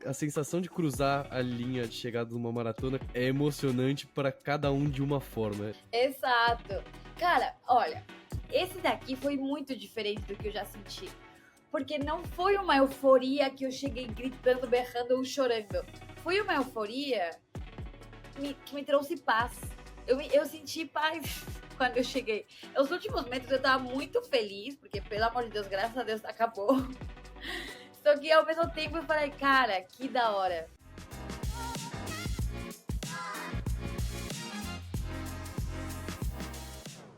a sensação de cruzar a linha de chegada de uma maratona é emocionante para cada um de uma forma. Exato. Cara, olha, esse daqui foi muito diferente do que eu já senti. Porque não foi uma euforia que eu cheguei gritando, berrando ou chorando. Foi uma euforia que me trouxe paz. Eu senti paz quando eu cheguei. Os últimos metros eu tava muito feliz, porque, pelo amor de Deus, graças a Deus, acabou. Só que, ao mesmo tempo, eu falei, cara, que da hora.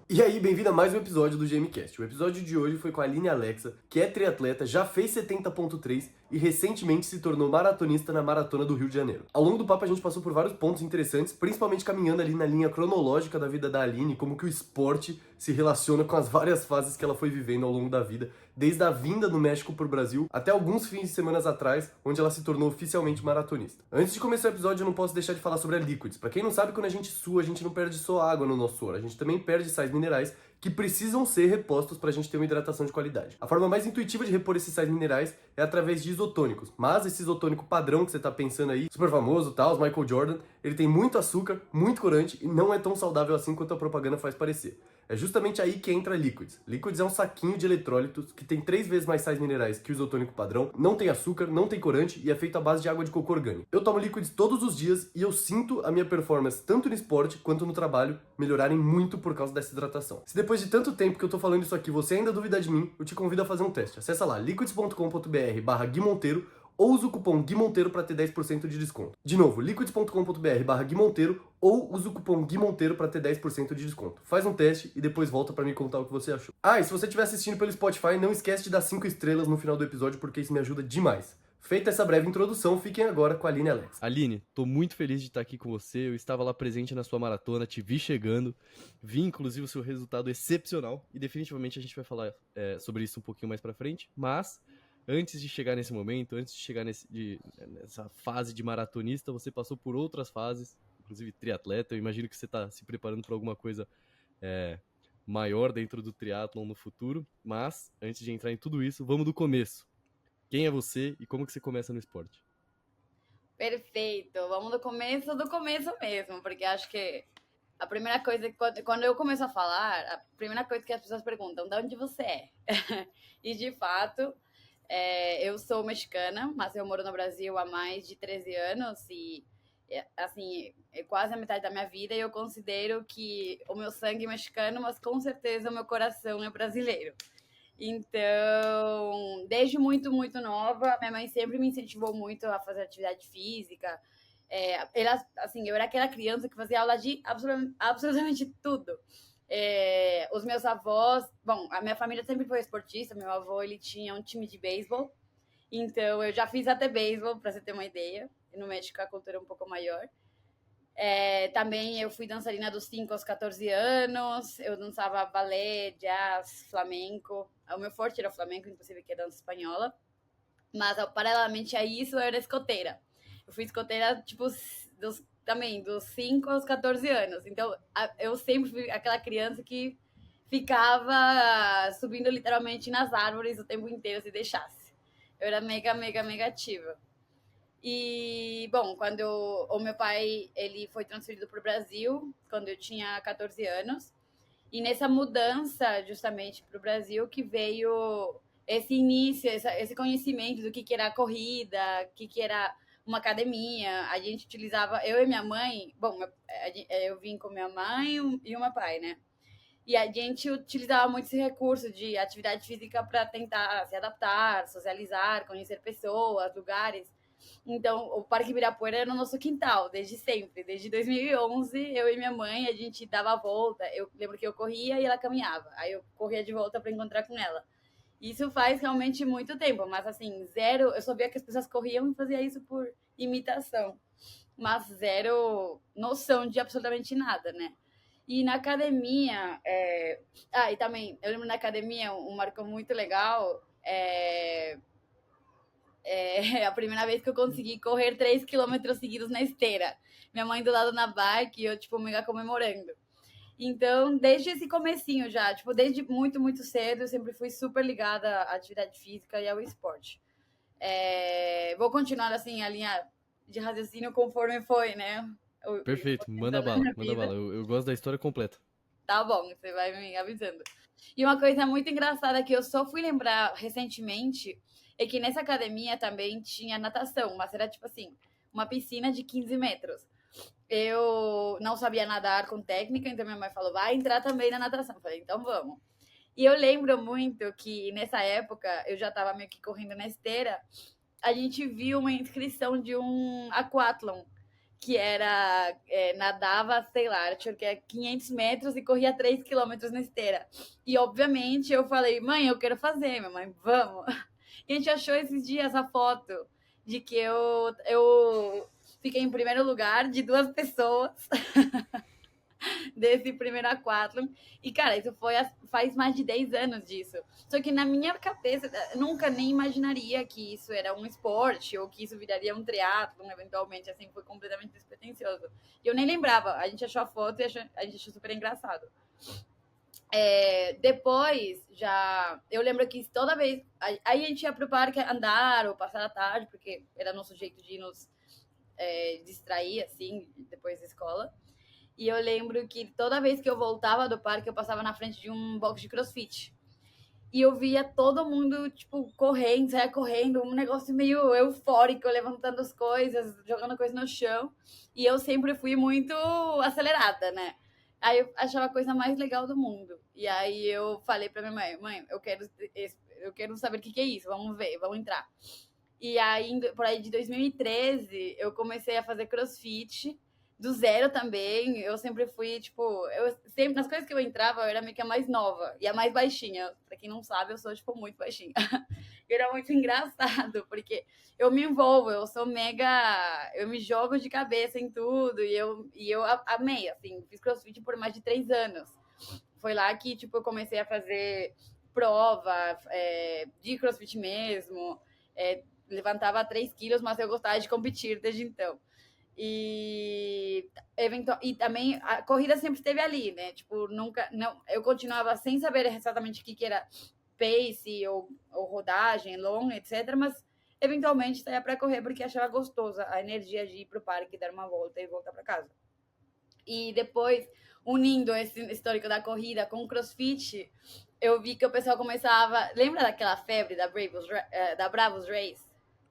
E aí, bem-vindo a mais um episódio do GMcast. O episódio de hoje foi com a Aline Alexa, que é triatleta, já fez 70.3 e recentemente se tornou maratonista na Maratona do Rio de Janeiro. Ao longo do papo a gente passou por vários pontos interessantes, principalmente caminhando ali na linha cronológica da vida da Aline, como que o esporte se relaciona com as várias fases que ela foi vivendo ao longo da vida, desde a vinda do México pro Brasil até alguns fins de semana atrás, onde ela se tornou oficialmente maratonista. Antes de começar o episódio, eu não posso deixar de falar sobre a Liquids. Pra quem não sabe, quando a gente sua, a gente não perde só água no nosso suor, a gente também perde sais minerais que precisam ser repostos para a gente ter uma hidratação de qualidade. A forma mais intuitiva de repor esses sais minerais é através de isotônicos, mas esse isotônico padrão que você tá pensando aí, super famoso, tal, os Michael Jordan, ele tem muito açúcar, muito corante e não é tão saudável assim quanto a propaganda faz parecer. É justamente aí que entra a Liquids. Liquids é um saquinho de eletrólitos que tem 3 vezes mais sais minerais que o isotônico padrão, não tem açúcar, não tem corante e é feito à base de água de coco orgânico. Eu tomo Liquids todos os dias e eu sinto a minha performance, tanto no esporte quanto no trabalho, melhorarem muito por causa dessa hidratação. Se depois de tanto tempo que eu tô falando isso aqui você ainda duvida de mim, eu te convido a fazer um teste. Acessa lá liquids.com.br/guimonteiro ou usa o cupom GUIMONTEIRO para ter 10% de desconto. De novo, liquids.com.br/guimonteiro ou usa o cupom GUIMONTEIRO para ter 10% de desconto. Faz um teste e depois volta para me contar o que você achou. Ah, e se você estiver assistindo pelo Spotify, não esquece de dar 5 estrelas no final do episódio porque isso me ajuda demais. Feita essa breve introdução, fiquem agora com a Aline Alexa. Aline, tô muito feliz de estar aqui com você, eu estava lá presente na sua maratona, te vi chegando, vi inclusive o seu resultado excepcional e definitivamente a gente vai falar sobre isso um pouquinho mais pra frente, mas antes de chegar nesse momento, antes de chegar nessa fase de maratonista, você passou por outras fases, inclusive triatleta, eu imagino que você está se preparando para alguma coisa maior dentro do triatlon no futuro, mas antes de entrar em tudo isso, vamos do começo. Quem é você e como que você começa no esporte? Perfeito. Vamos do começo mesmo, porque acho que a primeira coisa, quando eu começo a falar, a primeira coisa que as pessoas perguntam, de onde você é? E, de fato, eu sou mexicana, mas eu moro no Brasil há mais de 13 anos e, assim, é quase a metade da minha vida e eu considero que o meu sangue é mexicano, mas com certeza o meu coração é brasileiro. Então, desde muito, muito nova, minha mãe sempre me incentivou muito a fazer atividade física. Eu era aquela criança que fazia aula de absolutamente tudo. Os meus avós... Bom, a minha família sempre foi esportista. Meu avô, ele tinha um time de beisebol. Então, eu já fiz até beisebol, para você ter uma ideia. No México, a cultura é um pouco maior. Também eu fui dançarina dos 5 aos 14 anos, eu dançava balé, jazz, flamenco. O meu forte era o flamenco, inclusive, que é dança espanhola. Mas, paralelamente a isso, eu era escoteira. Eu fui escoteira, tipo, também dos 5 aos 14 anos. Então, eu sempre fui aquela criança que ficava subindo literalmente nas árvores o tempo inteiro, se deixasse. Eu era mega, mega, mega ativa. E, bom, quando o meu pai ele foi transferido para o Brasil, quando eu tinha 14 anos, e nessa mudança justamente para o Brasil que veio esse início, esse conhecimento do que era a corrida, que era uma academia. A gente utilizava, eu e minha mãe, bom, eu vim com minha mãe e o meu pai, né? E a gente utilizava muito esse recurso de atividade física para tentar se adaptar, socializar, conhecer pessoas, lugares. Então, o Parque Ibirapuera era no nosso quintal, desde sempre. Desde 2011, eu e minha mãe, a gente dava a volta. Eu lembro que eu corria e ela caminhava. Aí eu corria de volta para encontrar com ela. Isso faz realmente muito tempo, mas assim, zero... Eu só via que as pessoas corriam e fazia isso por imitação. Mas zero noção de absolutamente nada, né? E na academia... e também, eu lembro na academia, um marco muito legal... a primeira vez que eu consegui correr 3 quilômetros seguidos na esteira. Minha mãe do lado na bike e eu, tipo, mega comemorando. Então, desde esse comecinho já, tipo, desde muito, muito cedo, eu sempre fui super ligada à atividade física e ao esporte. Vou continuar assim a linha de raciocínio conforme foi, né? Perfeito, manda Na bala, minha manda vida. bala. Eu gosto da história completa. Tá bom, você vai me avisando. E uma coisa muito engraçada que eu só fui lembrar recentemente é que nessa academia também tinha natação, mas era tipo assim, uma piscina de 15 metros. Eu não sabia nadar com técnica, então minha mãe falou, vai entrar também na natação. Eu falei, então vamos. E eu lembro muito que nessa época eu já estava meio que correndo na esteira. A gente viu uma inscrição de um aquatlon que era nadava, sei lá, acho que é 500 metros e corria 3 quilômetros na esteira. E obviamente eu falei, mãe, eu quero fazer, minha mãe, vamos. E a gente achou esses dias a foto de que eu fiquei em primeiro lugar de 2 pessoas desse primeiro aquatlon. E, cara, isso foi faz mais de 10 anos disso. Só que na minha cabeça, eu nunca nem imaginaria que isso era um esporte ou que isso viraria um triatlon, eventualmente, assim, foi completamente despretensioso. E eu nem lembrava, a gente achou a foto e a gente achou super engraçado. Depois, já, eu lembro que toda vez, aí a gente ia pro parque andar ou passar a tarde, porque era nosso jeito de nos distrair, assim, depois da escola. E eu lembro que toda vez que eu voltava do parque, eu passava na frente de um box de crossfit. E eu via todo mundo, tipo, correndo, saia correndo, um negócio meio eufórico, levantando as coisas, jogando coisas no chão. E eu sempre fui muito acelerada, né? Aí eu achava a coisa mais legal do mundo. E aí eu falei pra minha mãe, mãe, eu quero saber o que é isso, vamos ver, vamos entrar. E aí, por aí de 2013, eu comecei a fazer crossfit do zero também. Eu sempre fui, tipo, eu sempre, nas coisas que eu entrava, eu era meio que a mais nova e a mais baixinha. Pra quem não sabe, eu sou, tipo, muito baixinha. E era muito engraçado, porque eu me envolvo, eu sou mega. Eu me jogo de cabeça em tudo. E eu amei, assim, fiz crossfit por mais de 3 anos. Foi lá que, tipo, eu comecei a fazer prova de crossfit mesmo. Levantava 3 quilos, mas eu gostava de competir desde então. E também a corrida sempre esteve ali, né? Tipo, nunca. Não, eu continuava sem saber exatamente o que era pace ou rodagem, long, etc. Mas eventualmente saía para correr porque achava gostosa a energia de ir pro parque, dar uma volta e voltar para casa. E depois, unindo esse histórico da corrida com o crossfit, eu vi que o pessoal começava. Lembra daquela febre da Bravos Race?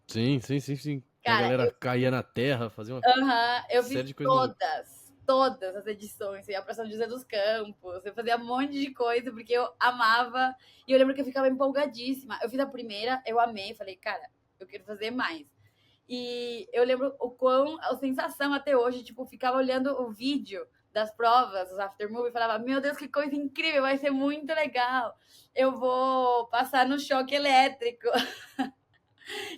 Sim, sim, sim, sim. Que a Cara, galera caía na terra, fazia uma eu fiz série de coisa maluca. todas as edições. Eu ia pra São José dos Campos, eu fazia um monte de coisa porque eu amava. E eu lembro que eu ficava empolgadíssima. Eu fiz a primeira, eu amei, falei, cara, eu quero fazer mais. E eu lembro a sensação até hoje, tipo, ficava olhando o vídeo das provas, os aftermovie, e falava, meu Deus, que coisa incrível, vai ser muito legal. Eu vou passar no choque elétrico.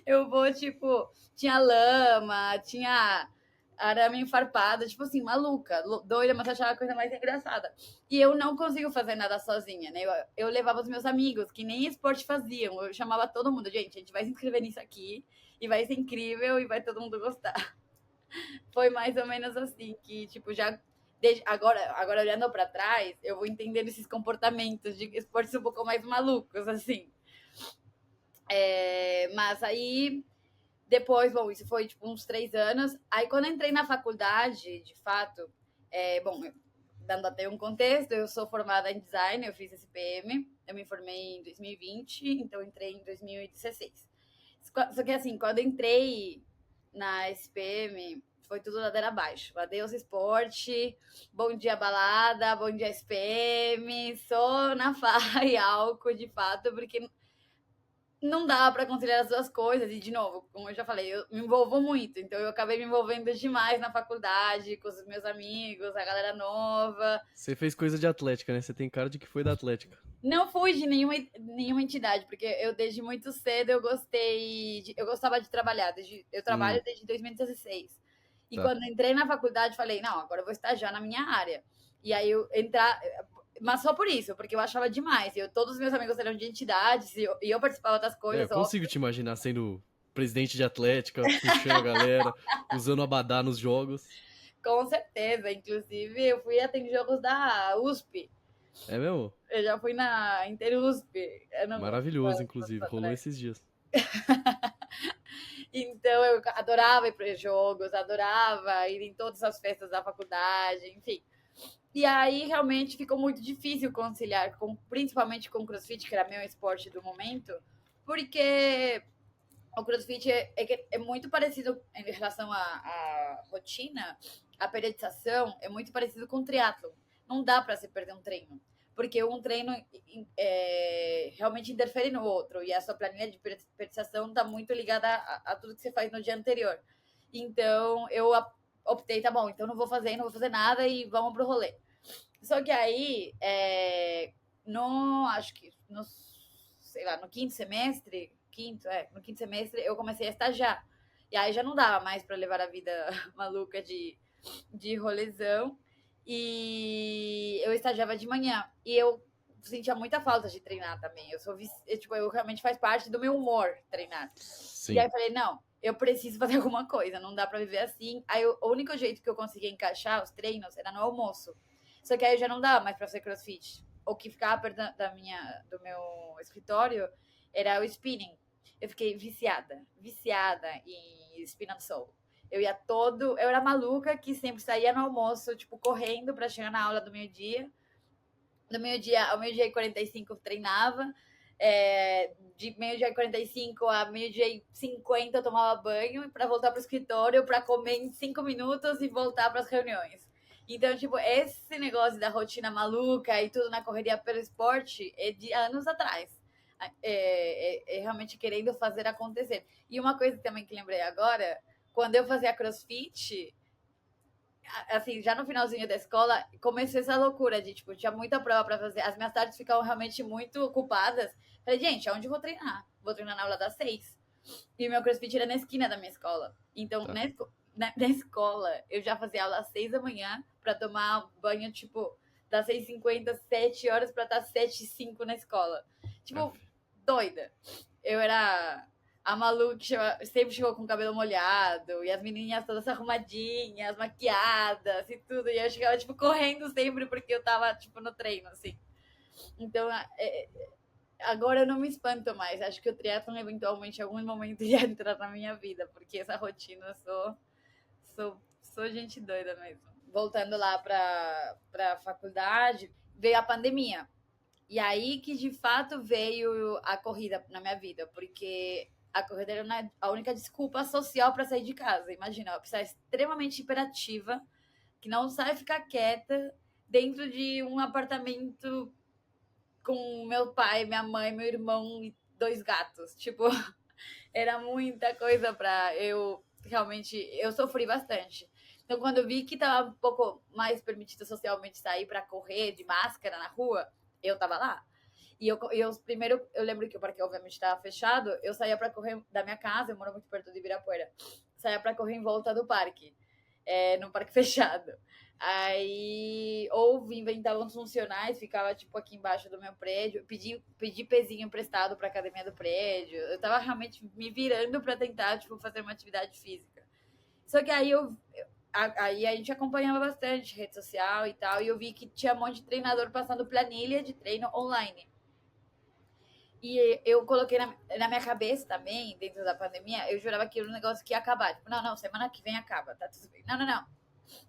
Eu vou, tipo, tinha lama, tinha arame enfarpada, tipo assim, maluca, doida, mas achava a coisa mais engraçada. E eu não consigo fazer nada sozinha, né? Eu levava os meus amigos, que nem esporte faziam, eu chamava todo mundo, gente, a gente vai se inscrever nisso aqui, e vai ser incrível, e vai todo mundo gostar. Foi mais ou menos assim, que, tipo, já... Agora olhando para trás, eu vou entender esses comportamentos de esportes um pouco mais malucos, assim. Mas aí depois, bom, isso foi tipo uns 3 anos. Aí quando eu entrei na faculdade, de fato, bom, dando até um contexto, eu sou formada em design, eu fiz SPM, eu me formei em 2020, então eu entrei em 2016. Só que assim, quando eu entrei na SPM, foi tudo ladeira abaixo. Adeus esporte, bom dia balada, bom dia SPM, só na farra e álcool, de fato, porque não dá para conciliar as duas coisas. E, de novo, como eu já falei, eu me envolvo muito. Então, eu acabei me envolvendo demais na faculdade, com os meus amigos, a galera nova. Você fez coisa de atlética, né? Você tem cara de que foi da Atlética. Não fui de nenhuma entidade, porque eu, desde muito cedo, eu gostava de trabalhar. Eu trabalho desde 2016. E Tá. quando entrei na faculdade, falei, não, agora eu vou estagiar na minha área. E aí, mas só por isso, porque eu achava demais. Todos os meus amigos eram de entidades e eu participava das coisas. Eu consigo te imaginar sendo presidente de Atlética, puxando a galera, usando abadá nos jogos. Com certeza. Inclusive, eu fui até em jogos da USP. É mesmo? Eu já fui na Inter USP. Maravilhoso, inclusive. Rolou esses dias. Então eu adorava ir para jogos, adorava ir em todas as festas da faculdade, enfim. E aí realmente ficou muito difícil conciliar, principalmente com o CrossFit, que era meu esporte do momento, porque o CrossFit é muito parecido em relação à rotina, a periodização é muito parecido com o triatlo. Não dá para se perder um treino, porque um treino realmente interfere no outro e a sua planilha de periodização está muito ligada a tudo que você faz no dia anterior. Então eu optei, tá bom, então não vou fazer nada e vamos pro rolê. Só que aí, acho que no quinto semestre, no quinto semestre eu comecei a estagiar. E aí já não dava mais para levar a vida maluca de rolezão. E eu estagiava de manhã. E eu sentia muita falta de treinar também. Eu realmente faz parte do meu humor treinar. Sim. E aí eu falei, não, eu preciso fazer alguma coisa, não dá para viver assim. Aí o único jeito que eu conseguia encaixar os treinos era no almoço. Só que aí já não dava mais para fazer CrossFit. O que ficava perto do meu escritório era o spinning. Eu fiquei viciada em spin and soul. Eu era maluca que sempre saía no almoço, tipo, correndo para chegar na aula do meio-dia. Do meio-dia ao meio-dia e 45 treinava. De meio-dia e 45 a meio-dia e 50 eu tomava banho para voltar para o escritório para comer em 5 minutos e voltar para as reuniões. Então, tipo, esse negócio da rotina maluca e tudo na correria pelo esporte é de anos atrás. Realmente querendo fazer acontecer. E uma coisa também que lembrei agora, quando eu fazia CrossFit, assim, já no finalzinho da escola, começou essa loucura de, tipo, tinha muita prova pra fazer. As minhas tardes ficavam realmente muito ocupadas. Falei, gente, aonde eu vou treinar? Vou treinar na aula das 6. E o meu CrossFit era na esquina da minha escola. Então, Tá. na escola, eu já fazia aula às 6 da manhã pra tomar banho, tipo, das 6h50, 7 horas pra estar 7h05 na escola. Tipo, doida. Eu era a Malu que sempre chegou com o cabelo molhado, e as menininhas todas arrumadinhas, maquiadas e tudo. E eu chegava, tipo, correndo sempre porque eu tava, tipo, no treino, assim. Então, agora eu não me espanto mais. Acho que o triatlon, eventualmente, em algum momento, ia entrar na minha vida, porque essa rotina eu sou gente doida mesmo. Voltando lá pra faculdade, veio a pandemia. E aí que, de fato, veio a corrida na minha vida, porque a corrida era a única desculpa social para sair de casa. Imagina, uma pessoa extremamente hiperativa, que não sabe ficar quieta dentro de um apartamento com meu pai, minha mãe, meu irmão e 2 gatos. Tipo, era muita coisa para eu realmente. Eu sofri bastante. Então, quando eu vi que tava um pouco mais permitido socialmente sair para correr de máscara na rua, eu tava lá. E primeiro, eu lembro que o parque obviamente estava fechado, eu saía para correr da minha casa, eu moro muito perto de Ibirapuera, saía para correr em volta do parque, no parque fechado. Aí, ou inventava uns funcionais, ficava tipo aqui embaixo do meu prédio, pedi pezinho emprestado para academia do prédio. Eu tava realmente me virando para tentar, tipo, fazer uma atividade física. Só que aí aí a gente acompanhava bastante rede social e tal, e eu vi que tinha um monte de treinador passando planilha de treino online. E eu coloquei na minha cabeça também, dentro da pandemia, eu jurava que era um negócio que ia acabar. Tipo, não, semana que vem acaba, tá tudo bem. Não.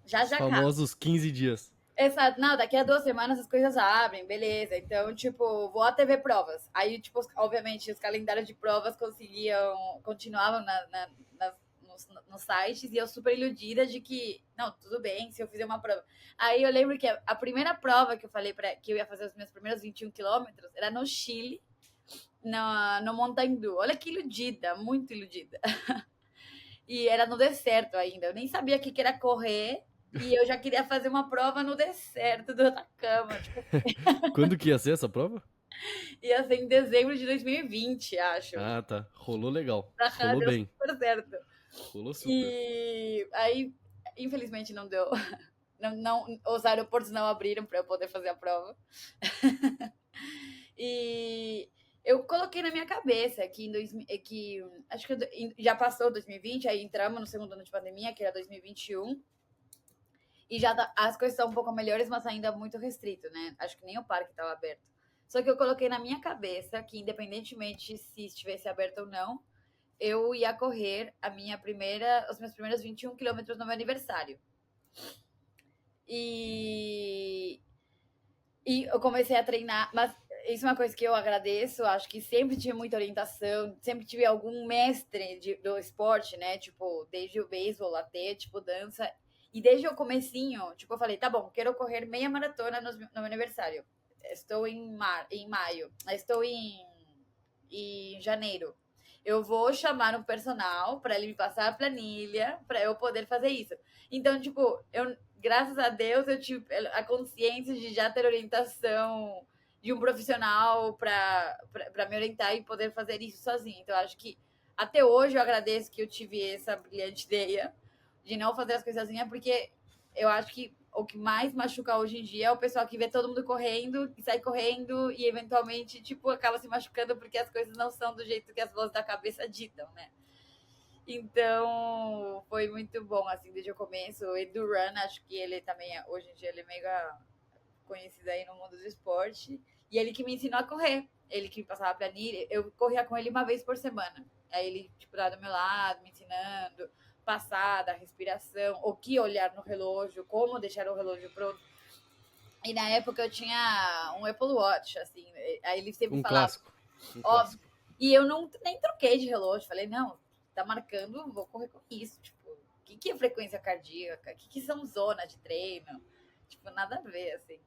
Já Os acaba. famosos 15 dias. Exato, não, daqui a 2 semanas as coisas abrem, beleza. Então, tipo, vou até ver provas. Aí, tipo, obviamente, os calendários de provas continuavam nos sites, e eu super iludida de que, não, tudo bem, se eu fizer uma prova. Aí eu lembro que a primeira prova que eu falei que eu ia fazer os meus primeiros 21 quilômetros era no Chile, no Montandu. Olha que iludida, muito iludida. E era no deserto ainda. Eu nem sabia o que era correr. E eu já queria fazer uma prova no deserto do Atacama. Tipo, Quando que ia ser essa prova? ia ser em dezembro de 2020, acho. Ah, tá. Rolou legal. Aham, Rolou deu bem. super certo. Rolou super. E aí, infelizmente, não deu. Os aeroportos não abriram para eu poder fazer a prova. E eu coloquei na minha cabeça que acho que já passou 2020, aí entramos no segundo ano de pandemia, que era 2021. E já as coisas estão um pouco melhores, mas ainda muito restrito, né? Acho que nem o parque estava aberto. Só que eu coloquei na minha cabeça que, independentemente se estivesse aberto ou não, eu ia correr os meus primeiros 21 quilômetros no meu aniversário. E eu comecei a treinar, mas isso é uma coisa que eu agradeço, acho que sempre tive muita orientação, sempre tive algum mestre do esporte, né? Tipo, desde o beisebol até, tipo, dança. E desde o comecinho, tipo, eu falei, tá bom, quero correr meia maratona no meu aniversário. Estou em maio, estou em janeiro. Eu vou chamar um personal para ele me passar a planilha para eu poder fazer isso. Então, tipo, graças a Deus, eu tive a consciência de já ter orientação de um profissional para me orientar e poder fazer isso sozinho. Então, acho que até hoje eu agradeço que eu tive essa brilhante ideia de não fazer as coisas sozinha, porque eu acho que o que mais machuca hoje em dia é o pessoal que vê todo mundo correndo e sai correndo e eventualmente, tipo, acaba se machucando porque as coisas não são do jeito que as vozes da cabeça ditam, né? Então, foi muito bom, assim, desde o começo. O Edu Run, acho que ele também, hoje em dia, ele é mega conhecido aí no mundo do esporte. E ele que me ensinou a correr. Ele que me passava a planilha. Eu corria com ele uma vez por semana. Aí ele, tipo, lá do meu lado, me ensinando passada, respiração, o que olhar no relógio, como deixar o relógio pronto. E na época eu tinha um Apple Watch, assim, aí ele sempre Um falava, clássico. Um óbvio. clássico. E eu nem troquei de relógio, falei, não, tá marcando, vou correr com isso, tipo, o que é frequência cardíaca? O que são zonas de treino? Tipo, nada a ver, assim.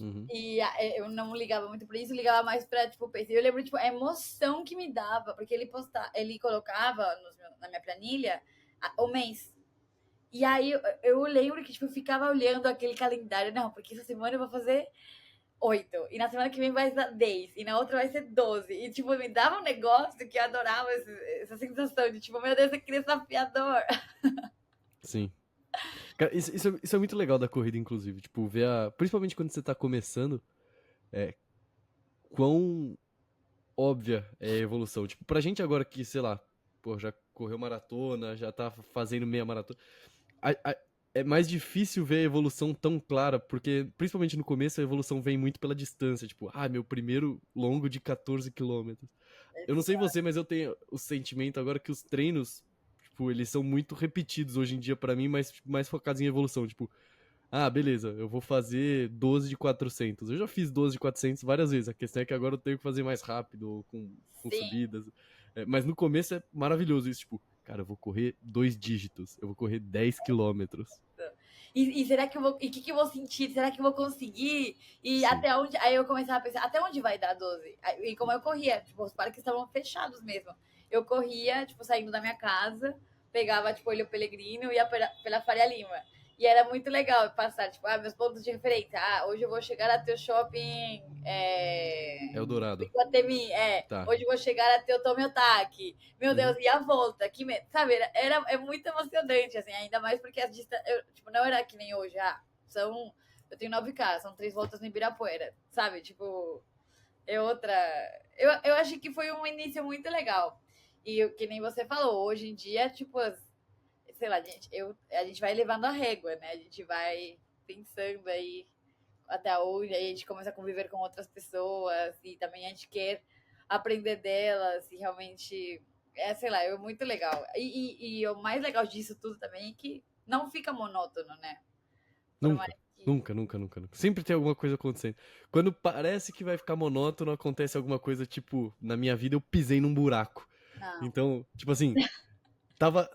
Uhum. E eu não ligava muito pra isso, ligava mais pra, tipo, PC. Eu lembro, tipo, a emoção que me dava, porque ele colocava na minha planilha o mês. E aí eu lembro que, tipo, eu ficava olhando aquele calendário, não, porque essa semana eu vou fazer 8, e na semana que vem vai ser 10, e na outra vai ser 12. E, tipo, me dava um negócio que eu adorava essa sensação de, tipo, meu Deus, que desafiador. Sim. Cara, isso é muito legal da corrida, inclusive. Tipo, ver principalmente quando você tá começando, quão óbvia é a evolução. Tipo, pra gente agora que, sei lá, pô, já correu maratona, já tá fazendo meia maratona, é mais difícil ver a evolução tão clara, porque, principalmente no começo, a evolução vem muito pela distância. Tipo, meu primeiro longo de 14 quilômetros. Eu não sei você, mas eu tenho o sentimento agora que os treinos, tipo, eles são muito repetidos hoje em dia pra mim, mas tipo, mais focados em evolução. Tipo, beleza, eu vou fazer 12 de 400. Eu já fiz 12 de 400 várias vezes. A questão é que agora eu tenho que fazer mais rápido, com Sim. subidas. Mas no começo é maravilhoso isso, tipo, cara, eu vou correr 2 dígitos, eu vou correr 10 quilômetros. E será que eu vou. E o que eu vou sentir? Será que eu vou conseguir? E Sim. até onde. Aí eu começava a pensar, até onde vai dar 12? E como eu corria, tipo, os parques estavam fechados mesmo. Eu corria, tipo, saindo da minha casa, pegava, tipo, Olho Pelegrino e ia pela Faria Lima. E era muito legal passar, tipo, meus pontos de referência. Hoje eu vou chegar até o shopping. Eldorado. Iguatemi, Tá. hoje eu vou chegar até o Tomiotaki. Meu Deus, e a volta? Sabe, é muito emocionante, assim, ainda mais porque as distâncias, tipo, não era que nem hoje, eu tenho 9K, são 3 voltas no Ibirapuera, sabe, tipo, é outra, eu acho que foi um início muito legal, e que nem você falou, hoje em dia, tipo, sei lá, a gente vai levando a régua, né, a gente vai pensando aí até hoje, aí a gente começa a conviver com outras pessoas e também a gente quer aprender delas e realmente, sei lá, é muito legal. E o mais legal disso tudo também é que não fica monótono, né? Por mais Nunca. que... Nunca, nunca, nunca, nunca. Sempre tem alguma coisa acontecendo. Quando parece que vai ficar monótono, acontece alguma coisa, tipo, na minha vida eu pisei num buraco. Não, Então, tipo assim, tava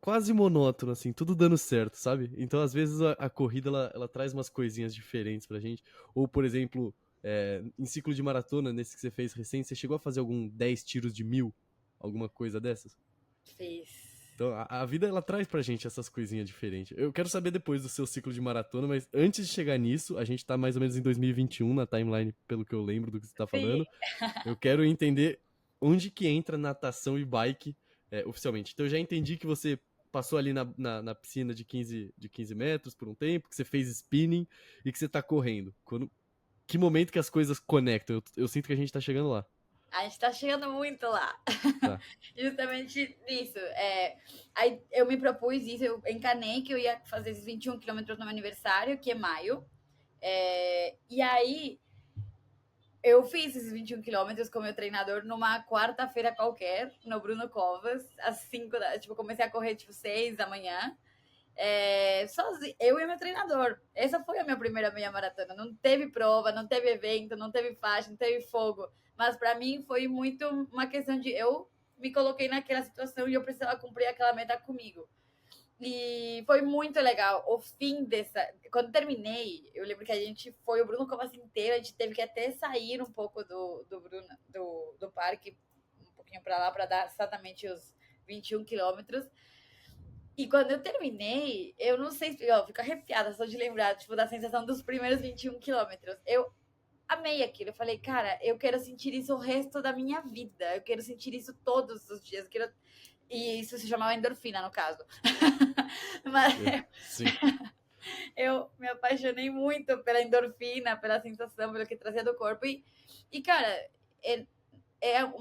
quase monótono, assim, tudo dando certo, sabe? Então, às vezes, a corrida, ela traz umas coisinhas diferentes pra gente. Ou, por exemplo, em ciclo de maratona, nesse que você fez recente, você chegou a fazer algum 10 tiros de 1000? Alguma coisa dessas? fez. Então, a vida, ela traz pra gente essas coisinhas diferentes. Eu quero saber depois do seu ciclo de maratona, mas antes de chegar nisso, a gente tá mais ou menos em 2021, na timeline, pelo que eu lembro do que você tá Sim. falando. Eu quero entender onde que entra natação e bike oficialmente. Então, eu já entendi que você passou ali na piscina de 15 metros por um tempo, que você fez spinning e que você tá correndo. Que momento que as coisas conectam? Eu sinto que a gente tá chegando lá. A gente tá chegando muito lá. Tá. Justamente nisso. Aí eu me propus isso, eu encanei que eu ia fazer esses 21 quilômetros no meu aniversário, que é maio. E aí eu fiz esses 21 quilômetros com meu treinador numa quarta-feira qualquer, no Bruno Covas, às 5 da... Tipo, comecei a correr, tipo, 6 da manhã. Sozinho, eu e meu treinador. Essa foi a minha primeira meia maratona. Não teve prova, não teve evento, não teve faixa, não teve fogo. Mas para mim foi muito uma questão de eu me coloquei naquela situação e eu precisava cumprir aquela meta comigo. E foi muito legal. O fim dessa. Quando terminei, eu lembro que a gente foi o Bruno Covas inteiro, a gente teve que até sair um pouco do parque, um pouquinho para lá, para dar exatamente os 21 quilômetros. E quando eu terminei, eu não sei, eu fico arrepiada só de lembrar, tipo, da sensação dos primeiros 21 quilômetros. Eu amei aquilo. Eu falei, cara, eu quero sentir isso o resto da minha vida. Eu quero sentir isso todos os dias. E isso se chamava endorfina, no caso. Mas Sim. eu me apaixonei muito pela endorfina, pela sensação, pelo que trazia do corpo. Cara,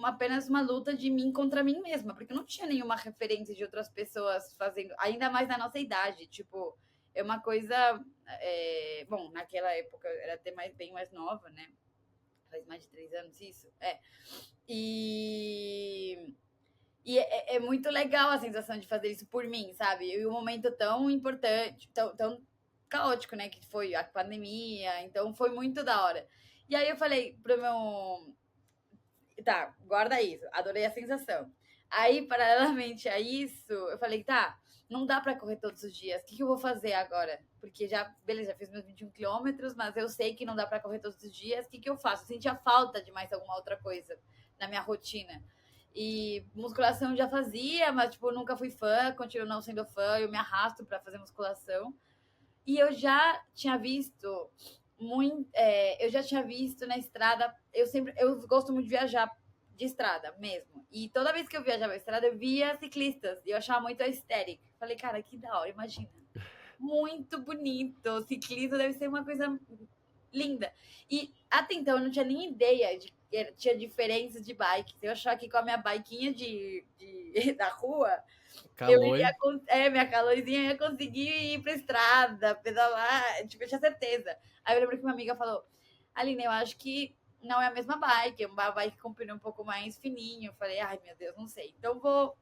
apenas uma luta de mim contra mim mesma, porque não tinha nenhuma referência de outras pessoas fazendo, ainda mais na nossa idade. Tipo, é uma coisa. Bom, naquela época eu era até bem mais nova, né? Faz mais de 3 anos isso. E é muito legal a sensação de fazer isso por mim, sabe? E um momento tão importante, tão caótico, né? Que foi a pandemia, então foi muito da hora. E aí eu falei pro meu. Tá, guarda isso, adorei a sensação. Aí, paralelamente a isso, eu falei, tá, não dá pra correr todos os dias, o que eu vou fazer agora? Porque beleza, já fiz meus 21 quilômetros, mas eu sei que não dá pra correr todos os dias, o que eu faço? Eu sentia falta de mais alguma outra coisa na minha rotina. E musculação já fazia, mas, tipo, nunca fui fã, continuo não sendo fã, eu me arrasto pra fazer musculação. E eu já tinha visto eu já tinha visto na estrada, eu gosto muito de viajar de estrada mesmo. E toda vez que eu viajava na estrada, eu via ciclistas e eu achava muito aesthetic. Falei, cara, que da hora, imagina. Muito bonito. O ciclismo deve ser uma coisa linda. E até então eu não tinha nem ideia de que tinha diferenças de bikes. Eu achava que com a minha biquinha da rua, Caloi. minha calorzinha ia conseguir ir pra estrada, pedalar, tipo, eu tinha certeza. Aí eu lembro que uma amiga falou, Aline, eu acho que não é a mesma bike, é uma bike com pneu um pouco mais fininho. Eu falei, ai meu Deus, não sei. Então vou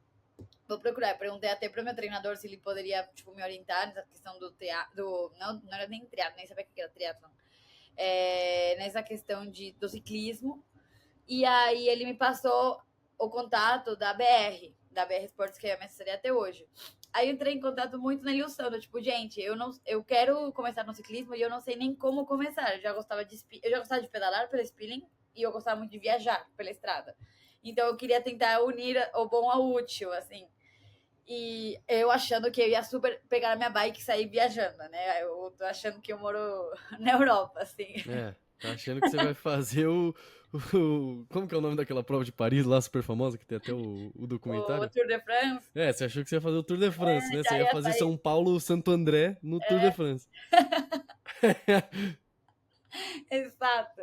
procurar. Eu perguntei até pro meu treinador se ele poderia, tipo, me orientar nessa questão não era nem triatlo, nem sabia o que era triatlo. Nessa questão do ciclismo. E aí ele me passou o contato da BR Esportes, que é a minha assessoria até hoje. Aí eu entrei em contato muito na ilustrando, tipo, gente, eu quero começar no ciclismo e eu não sei nem como começar. Eu já gostava de pedalar pelo spinning e eu gostava muito de viajar pela estrada. Então eu queria tentar unir o bom ao útil, assim. E eu achando que eu ia super pegar a minha bike e sair viajando, né? Eu tô achando que eu moro na Europa, assim. Tá achando que você vai fazer como que é o nome daquela prova de Paris lá, super famosa, que tem até o documentário? O Tour de France. Você achou que você ia fazer o Tour de France, né? Você ia fazer sair. São Paulo, Santo André no Tour de France. Exato.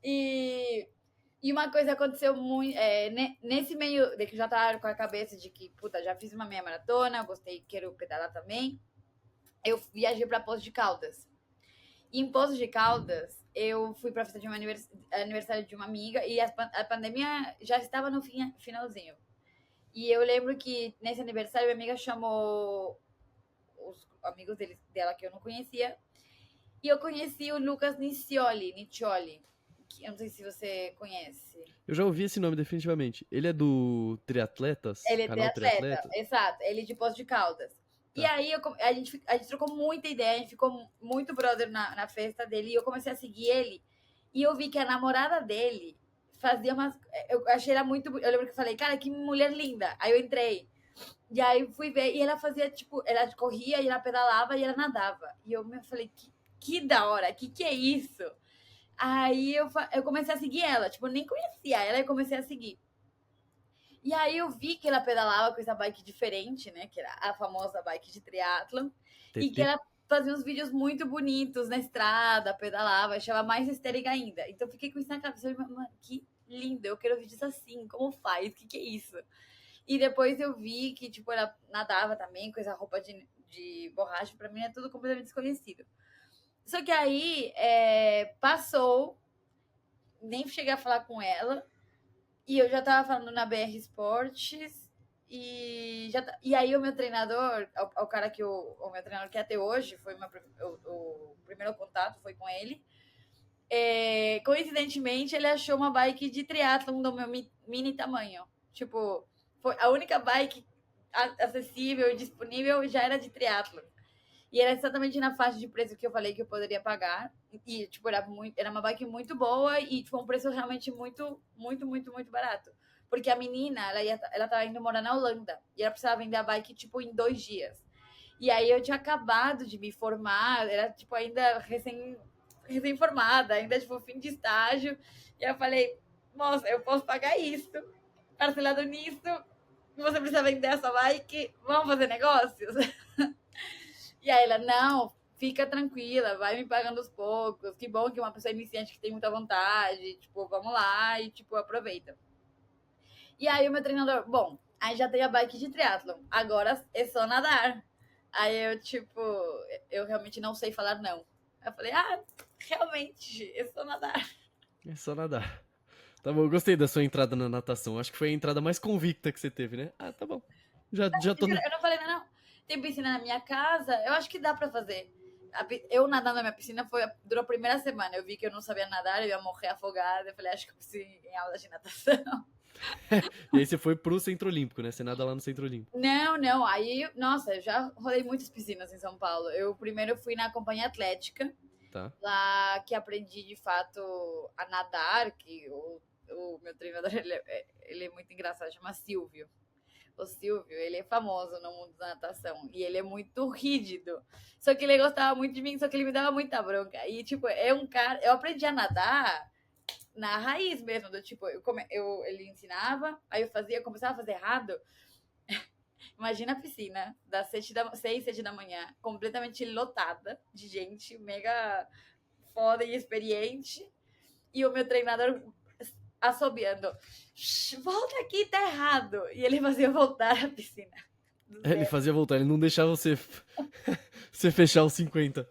E uma coisa aconteceu muito. Nesse meio de que eu já tava com a cabeça de que, puta, já fiz uma meia maratona, gostei, quero pedalar também. Eu viajei para Poços de Caldas. E em Poços de Caldas, eu fui pra festa de aniversário de uma amiga e a pandemia já estava no finalzinho. E eu lembro que nesse aniversário, minha amiga chamou os amigos dela que eu não conhecia. E eu conheci o Lucas Niccioli, que eu não sei se você conhece. Eu já ouvi esse nome definitivamente. Ele é do Triatletas? Ele é Canal triatleta, exato. Ele é de Poços de Caldas. Tá. E aí a gente trocou muita ideia, a gente ficou muito brother na festa dele. E eu comecei a seguir ele. E eu vi que a namorada dele fazia umas... Eu achei ela muito... Eu lembro que eu falei, cara, que mulher linda. Aí eu entrei. E aí fui ver. E ela fazia, tipo... Ela corria, e ela pedalava, e ela nadava. E eu falei, que da hora. Que é isso? Aí eu comecei a seguir ela. Tipo, eu nem conhecia ela, e comecei a seguir. E aí eu vi que ela pedalava com essa bike diferente, né? Que era a famosa bike de triatlon. E que ela fazia uns vídeos muito bonitos na estrada, pedalava, achava mais histérica ainda. Então eu fiquei com isso na cabeça. Eu falei, mano, que lindo, eu quero vídeos assim, como faz? O que é isso? E depois eu vi que, tipo, ela nadava também com essa roupa de borracha. Pra mim é tudo completamente desconhecido. Só que aí passou nem cheguei a falar com ela. E eu já tava falando na BR Esportes. E aí o meu treinador, o cara que o meu treinador que até hoje, foi o primeiro contato foi com ele. Coincidentemente, ele achou uma bike de triatlon do meu mini tamanho. Tipo, foi a única bike acessível e disponível já era de triatlon. E era exatamente na faixa de preço que eu falei que eu poderia pagar. E, tipo, era uma bike muito boa e, tipo, um preço realmente muito, muito, muito, muito barato. Porque a menina, ela tava indo morar na Holanda. E ela precisava vender a bike, tipo, em 2 dias. E aí eu tinha acabado de me formar, era, tipo, ainda recém-formada, ainda, tipo, fim de estágio. E eu falei, moça, eu posso pagar isso, parcelado nisso, você precisa vender essa bike, vamos fazer negócios? E aí ela, não, fica tranquila, vai me pagando aos poucos, que bom que uma pessoa iniciante que tem muita vontade, tipo, vamos lá e, tipo, aproveita. E aí o meu treinador, bom, aí já tem a bike de triatlon, agora é só nadar. Aí eu, tipo, eu realmente não sei falar não. Eu falei, realmente, é só nadar. É só nadar. Tá bom, eu gostei da sua entrada na natação. Acho que foi a entrada mais convicta que você teve, né? Ah, tá bom. Já tô no... Eu não falei não. Tem piscina na minha casa, eu acho que dá pra fazer. Eu nadando na minha piscina durou a primeira semana. Eu vi que eu não sabia nadar, eu ia morrer afogada. Eu falei, acho que eu preciso ir em aula de natação. E aí você foi pro Centro Olímpico, né? Você nada lá no Centro Olímpico. Não. Aí, nossa, eu já rodei muitas piscinas em São Paulo. Eu primeiro fui na Companhia Atlética, Tá. lá que aprendi de fato a nadar, que o meu treinador, ele é muito engraçado, chama Silvio. O Silvio, ele é famoso no mundo da natação. E ele é muito rígido. Só que ele gostava muito de mim, só que ele me dava muita bronca. E, tipo, é um cara... Eu aprendi a nadar na raiz mesmo. Do tipo, ele ensinava, aí eu começava a fazer errado. Imagina a piscina, das 6, 7 da manhã, completamente lotada de gente, mega foda e experiente. E o meu treinador assobiando, volta aqui, tá errado. E ele fazia voltar à piscina. Ele fazia voltar, ele não deixava você, você fechar os 50.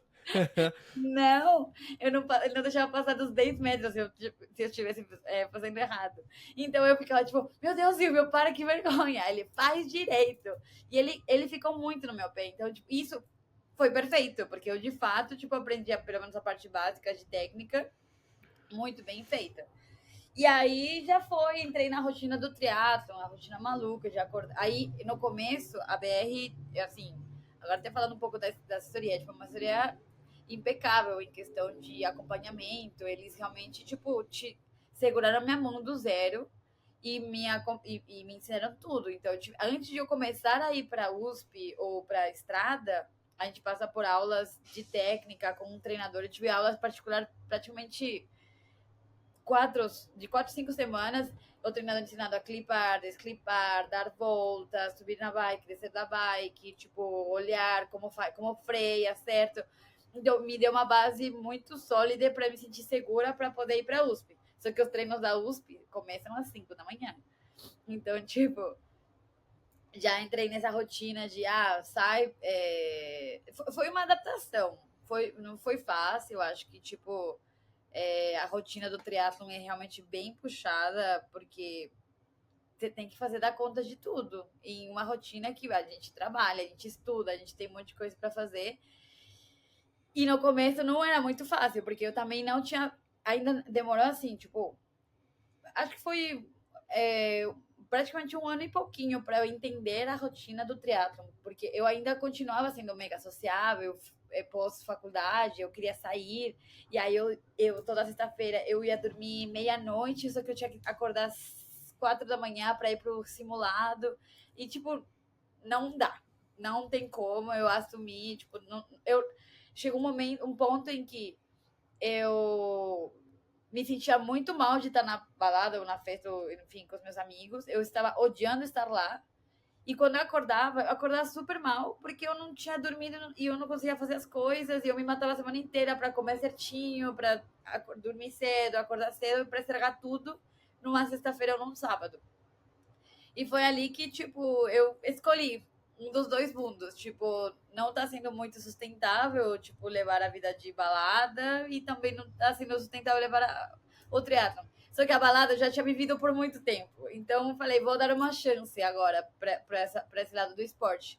Não, ele não deixava passar dos 10 metros se eu estivesse fazendo errado. Então eu ficava tipo, meu Deus, Silvio, para, que vergonha. Ele faz direito. E ele ficou muito no meu pé. Então, tipo, isso foi perfeito, porque eu de fato, tipo, aprendi pelo menos a parte básica de técnica muito bem feita. E aí já entrei na rotina do triatlon, a rotina maluca, de acordar. Aí, no começo, a BR, assim, agora até falando um pouco da assessoria, tipo, uma assessoria impecável em questão de acompanhamento. Eles realmente, tipo, te seguraram a minha mão do zero e me ensinaram tudo. Então, tipo, antes de eu começar a ir para USP ou para estrada, a gente passa por aulas de técnica com um treinador. Eu tive aulas particular praticamente 4, 5 semanas, o treinador ensinado a clipar, desclipar, dar voltas, subir na bike, descer da bike, tipo, olhar como freia, certo? Então, me deu uma base muito sólida para me sentir segura para poder ir para a USP. Só que os treinos da USP começam às 5 da manhã. Então, tipo, já entrei nessa rotina de, sai... Foi uma adaptação. Não foi fácil, acho que, tipo... a rotina do triatlon é realmente bem puxada, porque você tem que fazer dar conta de tudo. Em uma rotina que a gente trabalha, a gente estuda, a gente tem um monte de coisa para fazer. E no começo não era muito fácil, porque eu também não tinha... Ainda demorou assim, tipo... Acho que foi praticamente 1 ano e pouquinho para eu entender a rotina do triatlon, porque eu ainda continuava sendo mega sociável, pós-faculdade, eu queria sair, e aí eu toda sexta-feira eu ia dormir meia-noite, só que eu tinha que acordar às 4 da manhã para ir pro simulado, e tipo, não dá, não tem como eu assumir, tipo, chegou um ponto em que eu me sentia muito mal de estar na balada ou na festa, ou, enfim, com os meus amigos, eu estava odiando estar lá. E quando eu acordava super mal, porque eu não tinha dormido e eu não conseguia fazer as coisas, e eu me matava a semana inteira para comer certinho, para dormir cedo, acordar cedo, para estragar tudo numa sexta-feira ou num sábado. E foi ali que, tipo, eu escolhi um dos dois mundos. Tipo, não tá sendo muito sustentável, tipo, levar a vida de balada, e também não tá sendo sustentável levar o triatlon. Só que a balada eu já tinha vivido por muito tempo. Então eu falei, vou dar uma chance agora para esse lado do esporte.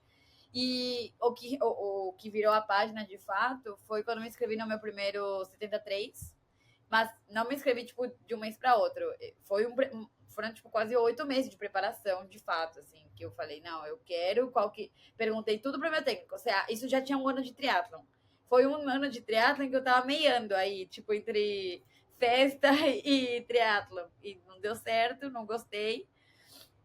E o que virou a página, de fato, foi quando eu me inscrevi no meu primeiro 73. Mas não me inscrevi, tipo, de um mês para outro. Foram, tipo, quase 8 meses de preparação, de fato, assim, que eu falei, não, eu quero, Perguntei tudo pro meu técnico. Isso já tinha um ano de triatlon. Foi um ano de triatlon que eu tava meiando aí, tipo, entre festa e triatlon. E não deu certo, não gostei.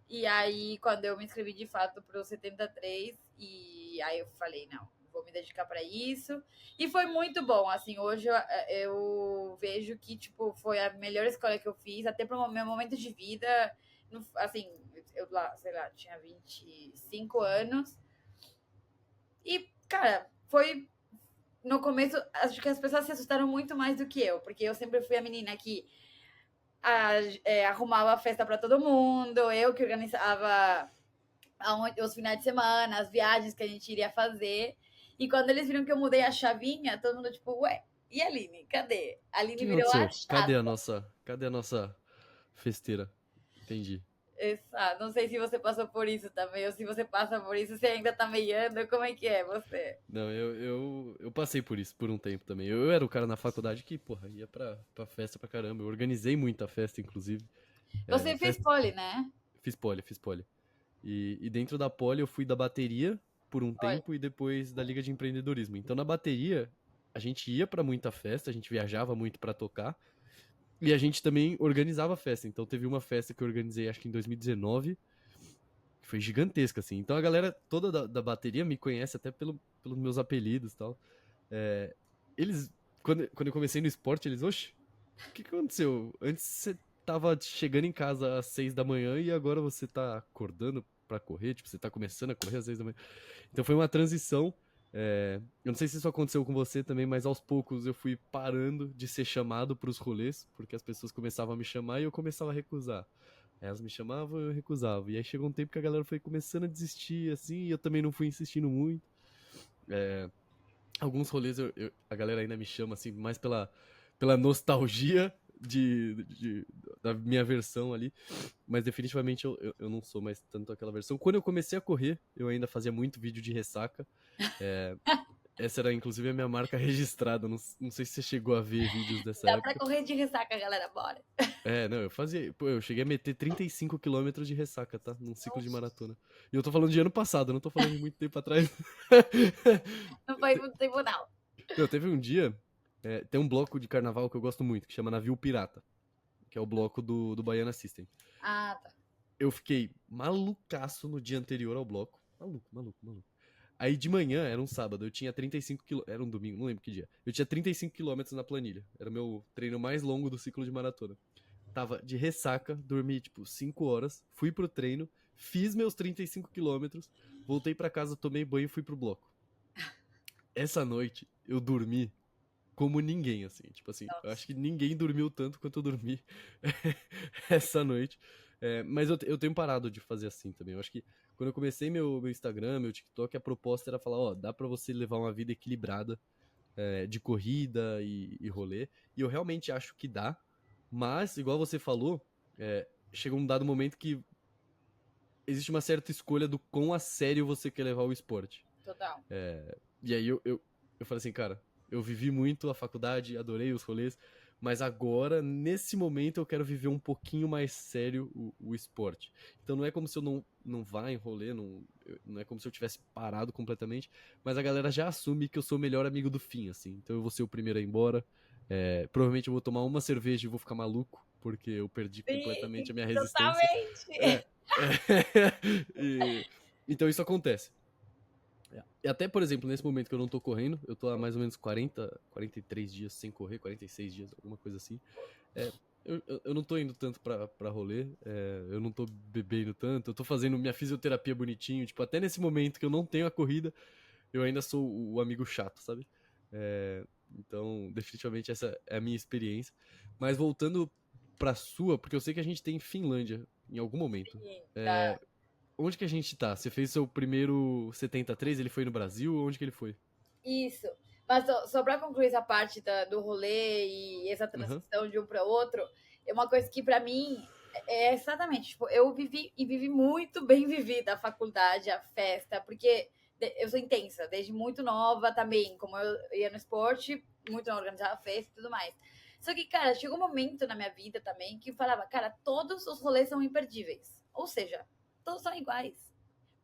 E aí, quando eu me inscrevi de fato pro 73, e aí eu falei, não, vou me dedicar para isso. E foi muito bom, assim, hoje eu vejo que, tipo, foi a melhor escolha que eu fiz, até pro meu momento de vida, assim, eu lá, sei lá, tinha 25 anos. E, cara, foi... No começo, acho que as pessoas se assustaram muito mais do que eu, porque eu sempre fui a menina que arrumava festa para todo mundo, eu que organizava os finais de semana, as viagens que a gente iria fazer. E quando eles viram que eu mudei a chavinha, todo mundo tipo, ué, e a Aline? Cadê? A O Aline que virou a aconteceu? chata. Cadê a nossa festeira? Entendi. Exato. Não sei se você passou por isso também, ou se você passa por isso, você ainda tá meiando, como é que é você? Não, eu passei por isso por um tempo também. Eu era o cara na faculdade que, porra, ia pra festa pra caramba. Eu organizei muita festa, inclusive. Você fez Festa... pole, né? Fiz pole. E dentro da pole eu fui da bateria por um Olha, tempo e depois da liga de empreendedorismo. Então na bateria a gente ia pra muita festa, a gente viajava muito pra tocar e a gente também organizava festa. Então teve uma festa que eu organizei acho que em 2019, que foi gigantesca assim. Então a galera toda da bateria me conhece até pelos meus apelidos e tal. É, eles quando eu comecei no esporte, eles, oxe, o que aconteceu? Antes você tava chegando em casa às 6 da manhã e agora você tá acordando pra correr, tipo, você tá começando a correr às 6 da manhã. Então foi uma transição. Eu não sei se isso aconteceu com você também, mas aos poucos eu fui parando de ser chamado pros rolês, porque as pessoas começavam a me chamar e eu começava a recusar. Aí elas me chamavam e eu recusava. E aí chegou um tempo que a galera foi começando a desistir, assim, e eu também não fui insistindo muito. Alguns rolês a galera ainda me chama, assim, mais pela nostalgia da minha versão ali. Mas definitivamente eu não sou mais tanto aquela versão. Quando eu comecei a correr, eu ainda fazia muito vídeo de ressaca. Essa era inclusive a minha marca registrada. Não sei se você chegou a ver vídeos dessa dá pra época. correr de ressaca, galera, bora. Não, eu fazia. Pô, eu cheguei a meter 35 quilômetros de ressaca, tá? Num ciclo de Nossa, maratona. E eu tô falando de ano passado, eu não tô falando de muito tempo atrás. não faz muito tempo, não. Não, teve um dia. Tem um bloco de carnaval que eu gosto muito, que chama Navio Pirata, que é o bloco do Baiana System. Ah, tá. Eu fiquei malucaço no dia anterior ao bloco. Maluco. Aí de manhã, era um sábado, eu tinha 35 quilômetros. Era um domingo, não lembro que dia. Eu tinha 35 quilômetros na planilha. Era o meu treino mais longo do ciclo de maratona. Tava de ressaca, dormi tipo 5 horas, fui pro treino, fiz meus 35 quilômetros, voltei pra casa, tomei banho e fui pro bloco. Essa noite, eu dormi como ninguém, assim. Tipo assim, eu acho que ninguém dormiu tanto quanto eu dormi essa noite. Mas eu tenho parado de fazer assim também. Eu acho que quando eu comecei meu Instagram, meu TikTok, a proposta era falar, ó, dá pra você levar uma vida equilibrada de corrida e rolê. E eu realmente acho que dá. Mas, igual você falou, chega um dado momento que existe uma certa escolha do quão a sério você quer levar o esporte. Total. E aí eu falei assim, cara, eu vivi muito a faculdade, adorei os rolês, mas agora, nesse momento, eu quero viver um pouquinho mais sério o esporte. Então não é como se eu não vá em rolê, não é como se eu tivesse parado completamente, mas a galera já assume que eu sou o melhor amigo do fim, assim. Então eu vou ser o primeiro a ir embora. Provavelmente eu vou tomar uma cerveja e vou ficar maluco, porque eu perdi completamente Sim, a minha resistência. totalmente. Então isso acontece. E até, por exemplo, nesse momento que eu não tô correndo, eu tô há mais ou menos 43 dias sem correr, 46 dias, alguma coisa assim. Eu não tô indo tanto pra rolê, eu não tô bebendo tanto, eu tô fazendo minha fisioterapia bonitinho. Tipo, até nesse momento que eu não tenho a corrida, eu ainda sou o amigo chato, sabe? Então, definitivamente essa é a minha experiência. Mas voltando pra sua, porque eu sei que a gente tem Finlândia em algum momento. Sim, tá. É, Onde que a gente tá? Você fez seu primeiro 73, ele foi no Brasil? Onde que ele foi? Isso. Mas só para concluir essa parte do rolê e essa Aham. transição de um para outro, é uma coisa que pra mim é exatamente, tipo, eu vivi muito bem vivida a faculdade, a festa, porque eu sou intensa, desde muito nova também, como eu ia no esporte, muito organizava festa e tudo mais. Só que, cara, chegou um momento na minha vida também que eu falava, cara, todos os rolês são imperdíveis. Ou seja, todos são iguais.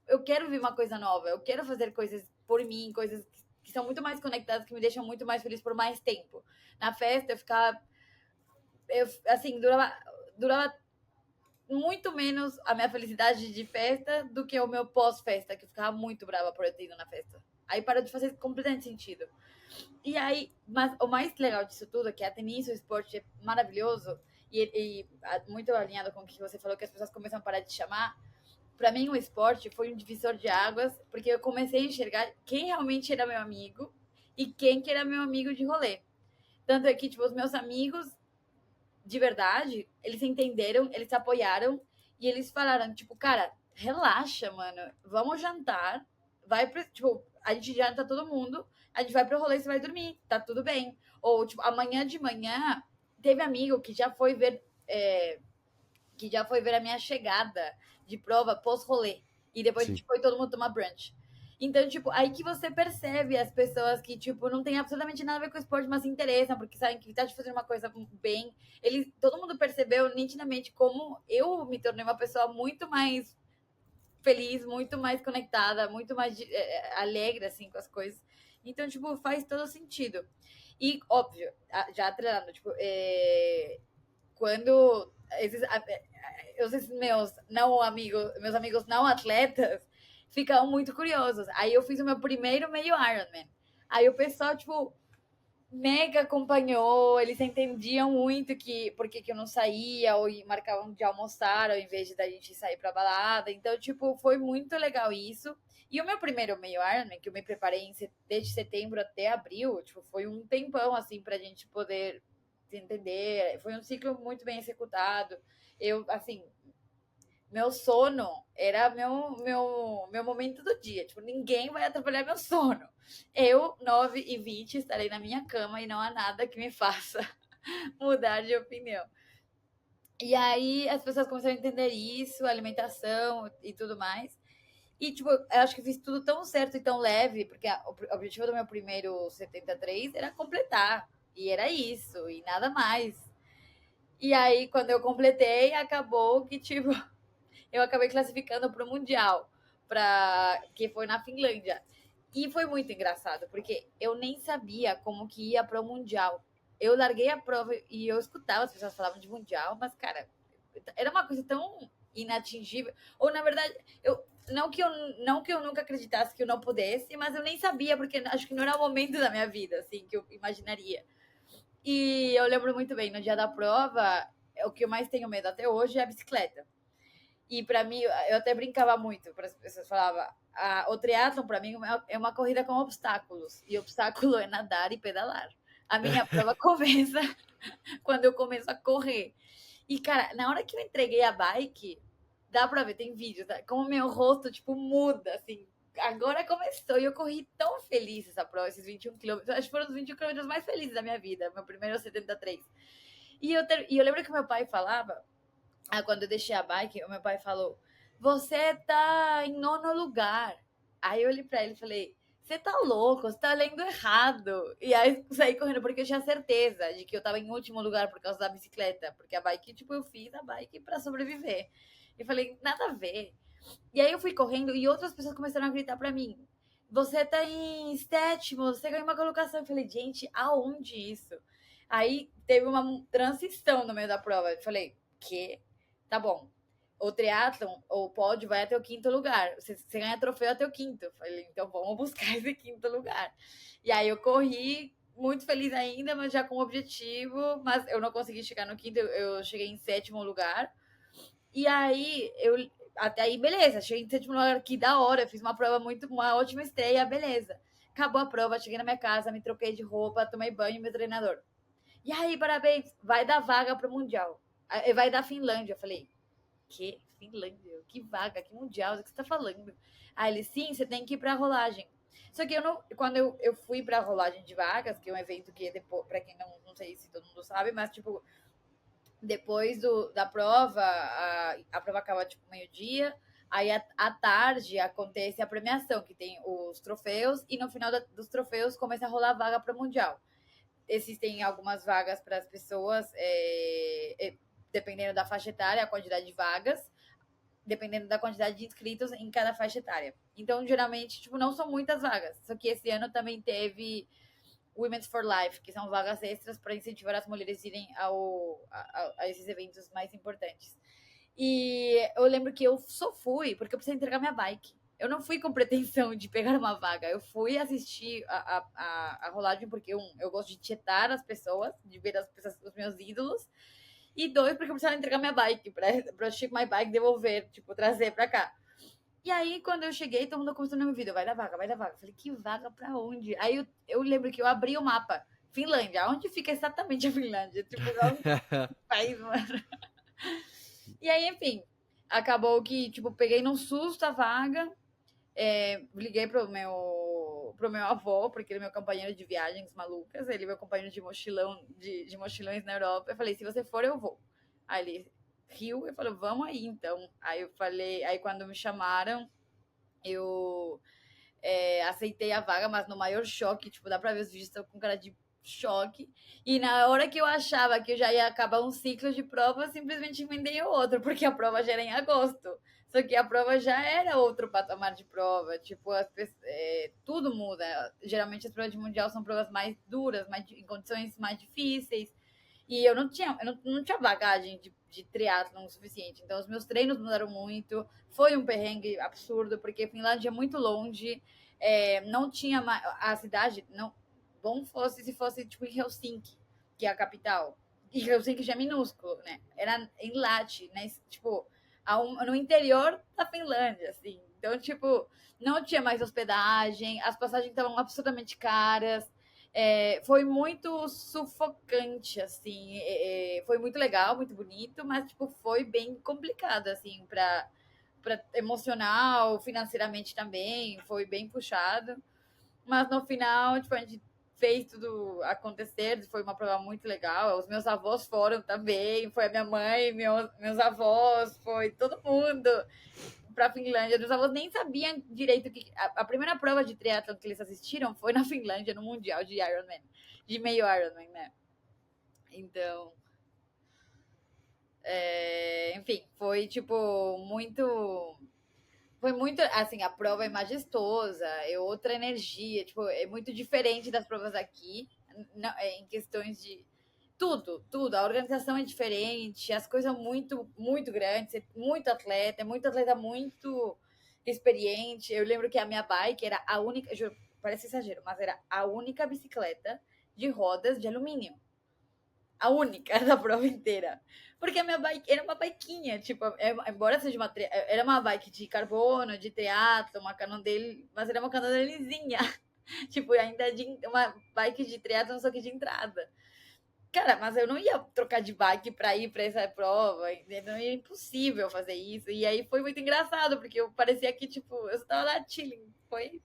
Eu quero ver uma coisa nova, eu quero fazer coisas por mim, coisas que são muito mais conectadas, que me deixam muito mais feliz por mais tempo. Na festa, eu ficava. Assim, durava muito menos a minha felicidade de festa do que o meu pós-festa, que eu ficava muito brava por eu ter ido na festa. Aí parou de fazer completamente sentido. E aí, mas o mais legal disso tudo é que até nisso o esporte é maravilhoso e muito alinhado com o que você falou, que as pessoas começam a parar de chamar. Para mim, o esporte foi um divisor de águas, porque eu comecei a enxergar quem realmente era meu amigo e quem que era meu amigo de rolê. Tanto é que, tipo, os meus amigos, de verdade, eles entenderam, eles se apoiaram e eles falaram, tipo, cara, relaxa, mano, vamos jantar, vai pro, tipo, a gente janta todo mundo, a gente vai pro rolê e você vai dormir, tá tudo bem. Ou, tipo, amanhã de manhã, teve amigo que já foi ver a minha chegada de prova pós-rolê. E depois a Sim. gente foi todo mundo tomar brunch. Então, tipo, aí que você percebe as pessoas que, tipo, não tem absolutamente nada a ver com o esporte, mas se interessam, porque sabem que tá te fazendo uma coisa bem. Todo mundo percebeu nitidamente como eu me tornei uma pessoa muito mais feliz, muito mais conectada, muito mais alegre, assim, com as coisas. Então, tipo, faz todo sentido. E, óbvio, já atrelando, tipo, quando esses meus amigos não atletas ficam muito curiosos. Aí eu fiz o meu primeiro meio Ironman. Aí o pessoal, tipo, mega acompanhou, eles entendiam muito que por que eu não saía, ou marcavam de almoçar ao invés de da gente sair pra balada. Então, tipo, foi muito legal isso. E o meu primeiro meio Ironman, que eu me preparei desde setembro até abril, tipo, foi um tempão, assim, pra gente poder se entender. Foi um ciclo muito bem executado. Eu, assim, meu sono era meu momento do dia. Tipo, ninguém vai atrapalhar meu sono. Eu, 9h20, estarei na minha cama e não há nada que me faça mudar de opinião. E aí as pessoas começaram a entender isso, a alimentação e tudo mais. E, tipo, eu acho que fiz tudo tão certo e tão leve, porque o objetivo do meu primeiro 73 era completar. E era isso, e nada mais. E aí, quando eu completei, acabou que, tipo, eu acabei classificando para o Mundial, que foi na Finlândia. E foi muito engraçado, porque eu nem sabia como que ia para o Mundial. Eu larguei a prova e eu escutava as pessoas falavam de Mundial, mas, cara, era uma coisa tão inatingível. Ou, na verdade, não que eu nunca acreditasse que eu não pudesse, mas eu nem sabia, porque acho que não era o momento da minha vida, assim, que eu imaginaria. E eu lembro muito bem, no dia da prova, o que eu mais tenho medo até hoje é a bicicleta. E para mim, eu até brincava muito, para as pessoas falavam, o triatlon para mim é uma corrida com obstáculos, e obstáculo é nadar e pedalar. A minha prova começa quando eu começo a correr. E, cara, na hora que eu entreguei a bike, dá pra ver, tem vídeo, tá? Como meu rosto, tipo, muda, assim. Agora começou e eu corri tão feliz essa prova, esses 21 quilômetros. Acho que foram os 21 quilômetros mais felizes da minha vida, meu primeiro 73. E eu lembro que meu pai falava, quando eu deixei a bike, o meu pai falou: Você tá em nono lugar. Aí eu olhei pra ele e falei: Você tá louco, você tá lendo errado. E aí saí correndo, porque eu tinha certeza de que eu tava em último lugar por causa da bicicleta. Porque a bike, tipo, eu fiz a bike pra sobreviver. E falei: Nada a ver. E aí eu fui correndo e outras pessoas começaram a gritar pra mim: Você tá em sétimo, você ganhou uma colocação. Eu falei: Gente, aonde isso? Aí teve uma transição no meio da prova. Eu falei: Que? Tá bom. O triatlon, ou pódio, vai até o quinto lugar. Você ganha troféu até o quinto. Falei, então vamos buscar esse quinto lugar. E aí eu corri, muito feliz ainda, mas já com objetivo. Mas eu não consegui chegar no quinto, eu cheguei em sétimo lugar. E aí, até aí, beleza. Cheguei em sétimo lugar, que da hora. Fiz uma ótima estreia, beleza. Acabou a prova, cheguei na minha casa, me troquei de roupa, tomei banho, meu treinador. E aí, parabéns, vai dar vaga pro Mundial. Vai dar Finlândia. Eu falei, que? Finlândia? Que vaga? Que Mundial? O que você tá falando? Aí ele, sim, você tem que ir pra rolagem. Só que quando eu fui pra rolagem de vagas, que é um evento que é depois, pra quem não sei se todo mundo sabe, mas tipo, depois da prova, a prova acaba tipo meio-dia, aí à tarde acontece a premiação, que tem os troféus, e no final dos troféus começa a rolar vaga para o Mundial. Existem algumas vagas para as pessoas, dependendo da faixa etária, a quantidade de vagas, dependendo da quantidade de inscritos em cada faixa etária. Então, geralmente, tipo, não são muitas vagas. Só que esse ano também teve Women's for Life, que são vagas extras para incentivar as mulheres a irem a esses eventos mais importantes. E eu lembro que eu só fui porque eu precisei entregar minha bike. Eu não fui com pretensão de pegar uma vaga. Eu fui assistir a rolagem porque, eu gosto de tietar as pessoas, de ver os meus ídolos. E 2, porque eu precisava entregar minha bike, pra ship my bike, devolver, tipo, trazer pra cá. E aí, quando eu cheguei, todo mundo começou no meu vídeo, vai dar vaga, vai dar vaga. Eu falei, que vaga pra onde? Aí eu lembro que eu abri o mapa, Finlândia, onde fica exatamente a Finlândia? Tipo, onde país, mano. E aí, enfim, acabou que, tipo, peguei num susto a vaga, liguei pro meu avô, porque ele é meu companheiro de viagens malucas, ele é meu companheiro de mochilão, de mochilões na Europa. Eu falei, se você for, eu vou. Aí ele riu, eu falei, vamos aí, então. Aí eu falei, aí quando me chamaram, eu aceitei a vaga, mas no maior choque, tipo, dá pra ver os vídeos, tô com cara de choque. E na hora que eu achava que eu já ia acabar um ciclo de prova, eu simplesmente emendei o outro, porque a prova já era em agosto. Só que a prova já era outro patamar de prova. Tipo, tudo muda. Geralmente as provas de mundial são provas mais duras, em condições mais difíceis. E eu não tinha bagagem de triatlon o suficiente. Então, os meus treinos mudaram muito. Foi um perrengue absurdo, porque a Finlândia é muito longe. Não tinha a cidade. Não, bom fosse se fosse tipo em Helsinki, que é a capital. E Helsinki já é minúsculo, né? Era em Lahti, né? Tipo, no interior da Finlândia, assim. Então, tipo, não tinha mais hospedagem, as passagens estavam absurdamente caras. Foi muito sufocante, assim. Foi muito legal, muito bonito, mas tipo, foi bem complicado, assim, para emocional, financeiramente também, foi bem puxado. Mas no final, tipo, a gente fez tudo acontecer, foi uma prova muito legal. Os meus avós foram também, foi a minha mãe, meus avós, foi todo mundo para a Finlândia. Os avós nem sabiam direito que a primeira prova de triatlon que eles assistiram foi na Finlândia, no Mundial de Ironman, de meio Ironman, né? Então, enfim, foi tipo muito, assim, a prova é majestosa, é outra energia, tipo, é muito diferente das provas aqui, em questões de tudo. A organização é diferente, as coisas são muito, muito grandes, é muito atleta, muito experiente. Eu lembro que a minha bike era a única, juro, parece exagero, mas era a única bicicleta de rodas de alumínio. A única da prova inteira. Porque a minha bike era uma biquinha, tipo, embora seja era uma bike de carbono, de triatlo, uma Canon dele, mas era uma Canon delezinha. Tipo, ainda uma bike de triatlo, só que de entrada. Cara, mas eu não ia trocar de bike pra ir pra essa prova, não é impossível fazer isso. E aí foi muito engraçado, porque eu parecia que, tipo, eu só tava lá chilling. Foi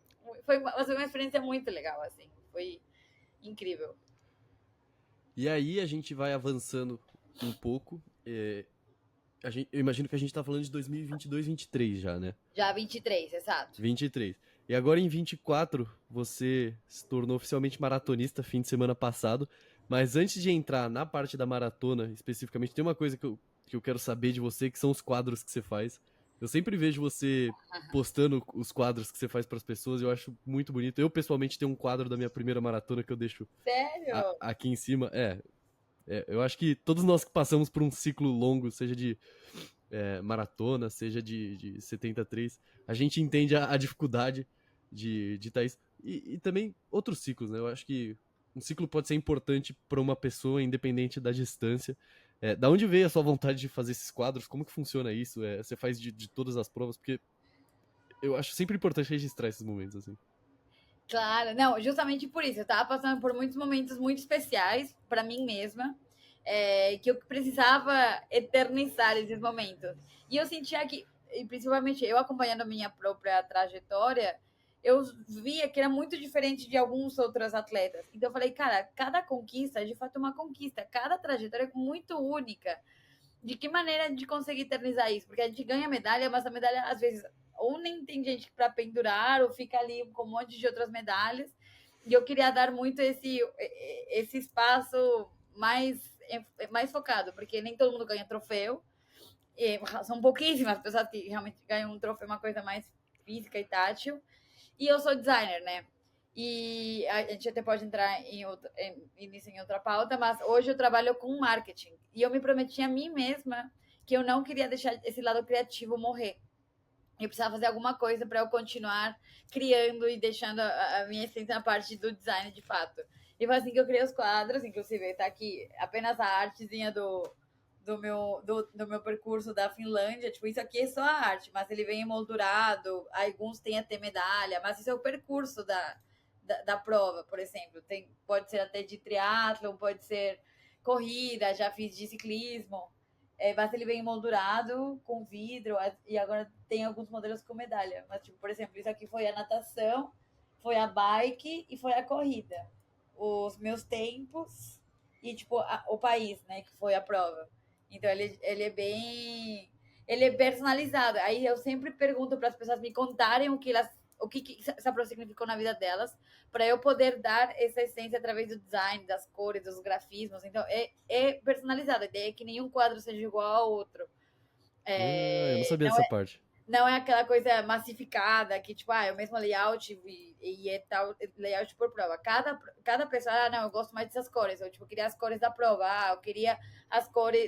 uma experiência muito legal, assim. Foi incrível. E aí a gente vai avançando um pouco. Eu imagino que a gente tá falando de 2022, 23 já, né? Já 23, exato. 23. E agora em 24, você se tornou oficialmente maratonista fim de semana passado. Mas antes de entrar na parte da maratona, especificamente, tem uma coisa que eu quero saber de você, que são os quadros que você faz. Eu sempre vejo você postando os quadros que você faz para as pessoas, eu acho muito bonito. Eu, pessoalmente, tenho um quadro da minha primeira maratona que eu deixo Sério? aqui em cima. Eu acho que todos nós que passamos por um ciclo longo, seja de maratona, seja de 73, a gente entende a dificuldade de estar isso. E também outros ciclos, né? Eu acho que um ciclo pode ser importante para uma pessoa, independente da distância. Da onde veio a sua vontade de fazer esses quadros? Como que funciona isso? Você faz de todas as provas? Porque eu acho sempre importante registrar esses momentos, assim. Claro, não, justamente por isso. Eu tava passando por muitos momentos muito especiais para mim mesma, que eu precisava eternizar esses momentos. E eu sentia que, e principalmente eu acompanhando a minha própria trajetória, eu via que era muito diferente de alguns outros atletas. Então eu falei, cara, cada conquista é de fato uma conquista, cada trajetória é muito única. De que maneira de conseguir eternizar isso? Porque a gente ganha medalha, mas a medalha, às vezes, ou nem tem gente para pendurar, ou fica ali com um monte de outras medalhas. E eu queria dar muito esse espaço mais focado, porque nem todo mundo ganha troféu. E são pouquíssimas pessoas que realmente ganham um troféu, uma coisa mais física e tátil. E eu sou designer, né? E a gente até pode entrar nisso em outra pauta, mas hoje eu trabalho com marketing. E eu me prometi a mim mesma que eu não queria deixar esse lado criativo morrer. Eu precisava fazer alguma coisa para eu continuar criando e deixando a minha essência na parte do design de fato. E foi assim que eu criei os quadros, inclusive tá aqui apenas a artezinha do meu percurso da Finlândia. Tipo, isso aqui é só a arte, mas ele vem emoldurado, alguns têm até medalha, mas isso é o percurso da prova, por exemplo. Pode ser até de triatlon, pode ser corrida, já fiz de ciclismo. Mas ele vem emoldurado com vidro e agora tem alguns modelos com medalha. Mas, tipo, por exemplo, isso aqui foi a natação, foi a bike e foi a corrida. Os meus tempos e, tipo, o país, né, que foi a prova. Então, ele é bem... Ele é personalizado. Aí eu sempre pergunto para as pessoas me contarem o que essa prova significou na vida delas, para eu poder dar essa essência através do design, das cores, dos grafismos. Então, é personalizado. A ideia é que nenhum quadro seja igual ao outro. Eu não sabia dessa parte. Não é aquela coisa massificada que, tipo, é o mesmo layout e é tal layout por prova. Cada pessoa, não, eu gosto mais dessas cores. Eu, tipo, queria as cores da prova. Eu queria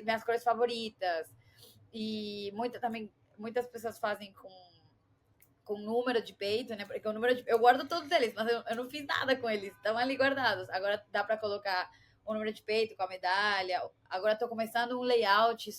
minhas cores favoritas. E muitas pessoas fazem com número de peito, né? Porque eu guardo todos eles, mas eu não fiz nada com eles. Estão ali guardados. Agora dá para colocar o número de peito com a medalha. Agora estou começando um layout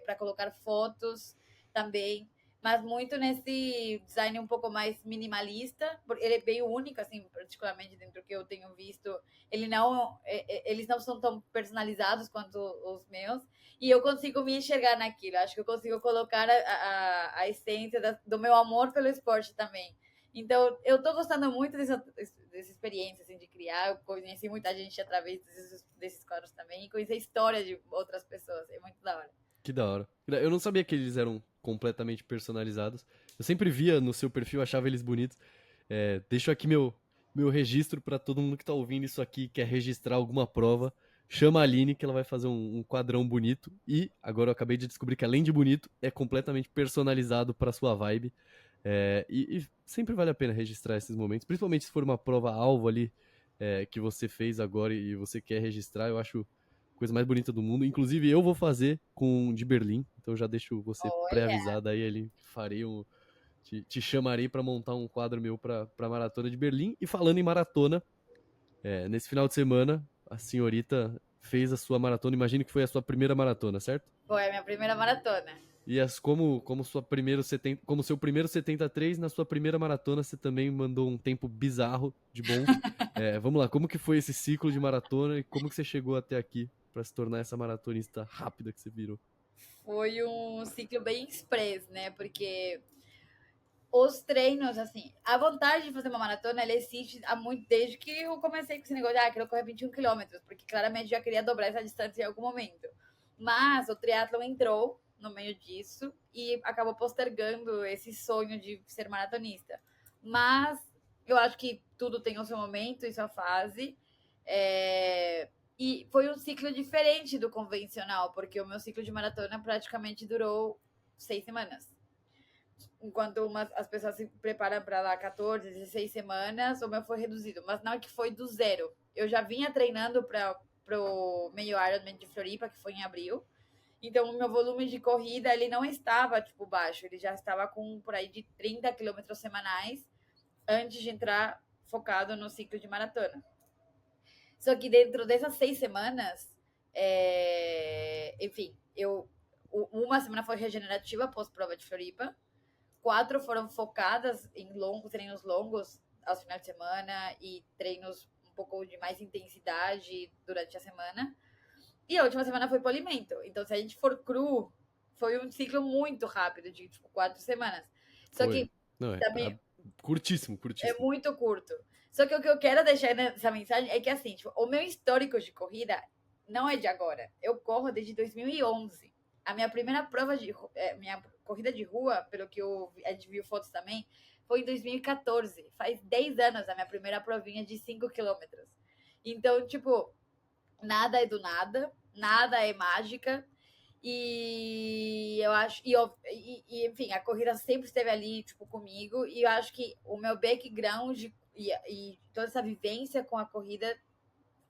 para colocar fotos também, mas muito nesse design um pouco mais minimalista, porque ele é bem único, assim, particularmente dentro do que eu tenho visto. Eles não são tão personalizados quanto os meus, e eu consigo me enxergar naquilo. Acho que eu consigo colocar a essência do meu amor pelo esporte também. Então, eu tô gostando muito dessa experiência, assim, de criar. Eu conheci muita gente através desses quadros também, e conheci a história de outras pessoas. É muito da hora. Que da hora. Eu não sabia que eles eram completamente personalizados. Eu sempre via no seu perfil, achava eles bonitos. Deixo aqui meu registro para todo mundo que tá ouvindo isso aqui, quer registrar alguma prova. Chama a Aline que ela vai fazer um quadrão bonito. E agora eu acabei de descobrir que além de bonito, é completamente personalizado para sua vibe. E sempre vale a pena registrar esses momentos, principalmente se for uma prova-alvo ali que você fez agora e você quer registrar. Eu acho a coisa mais bonita do mundo. Inclusive, eu vou fazer com de Berlim, então já deixo você pré-avisado aí, ali. Te chamarei para montar um quadro meu para Maratona de Berlim. E falando em maratona, nesse final de semana, a senhorita fez a sua maratona. Imagino que foi a sua primeira maratona, certo? Foi a minha primeira maratona. E como seu primeiro 73, na sua primeira maratona você também mandou um tempo bizarro de bom. Vamos lá, como que foi esse ciclo de maratona e como que você chegou até aqui para se tornar essa maratonista rápida que você virou? Foi um ciclo bem express, né? Porque os treinos, assim, a vontade de fazer uma maratona, ela existe desde que eu comecei com esse negócio de, quero correr 21 quilômetros, porque claramente já queria dobrar essa distância em algum momento. Mas o triatlon entrou no meio disso e acabou postergando esse sonho de ser maratonista. Mas eu acho que tudo tem o seu momento e sua fase. E foi um ciclo diferente do convencional, porque o meu ciclo de maratona praticamente durou 6 semanas. Enquanto as pessoas se preparam para lá 14, 16 semanas, o meu foi reduzido. Mas não é que foi do zero. Eu já vinha treinando para o meio Ironman de Floripa, que foi em abril. Então, o meu volume de corrida, ele não estava, tipo, baixo. Ele já estava com, por aí, de 30 quilômetros semanais antes de entrar focado no ciclo de maratona. Só que dentro dessas 6 semanas, enfim, uma semana foi regenerativa pós-prova de Floripa. 4 foram focadas em treinos longos aos finais de semana e treinos um pouco de mais intensidade durante a semana. E a última semana foi polimento. Então, se a gente for cru, foi um ciclo muito rápido, de tipo 4 semanas. Só que também curtíssimo, É curtíssimo. muito curto. Só que o que eu quero deixar nessa mensagem é que, assim, tipo, o meu histórico de corrida não é de agora. Eu corro desde 2011. A minha primeira prova minha corrida de rua, pelo que a gente viu fotos também, foi em 2014. Faz 10 anos a minha primeira provinha de 5 quilômetros. Então, tipo, nada é do nada, nada é mágica. E eu acho, enfim, a corrida sempre esteve ali, tipo, comigo. E eu acho que o meu background e toda essa vivência com a corrida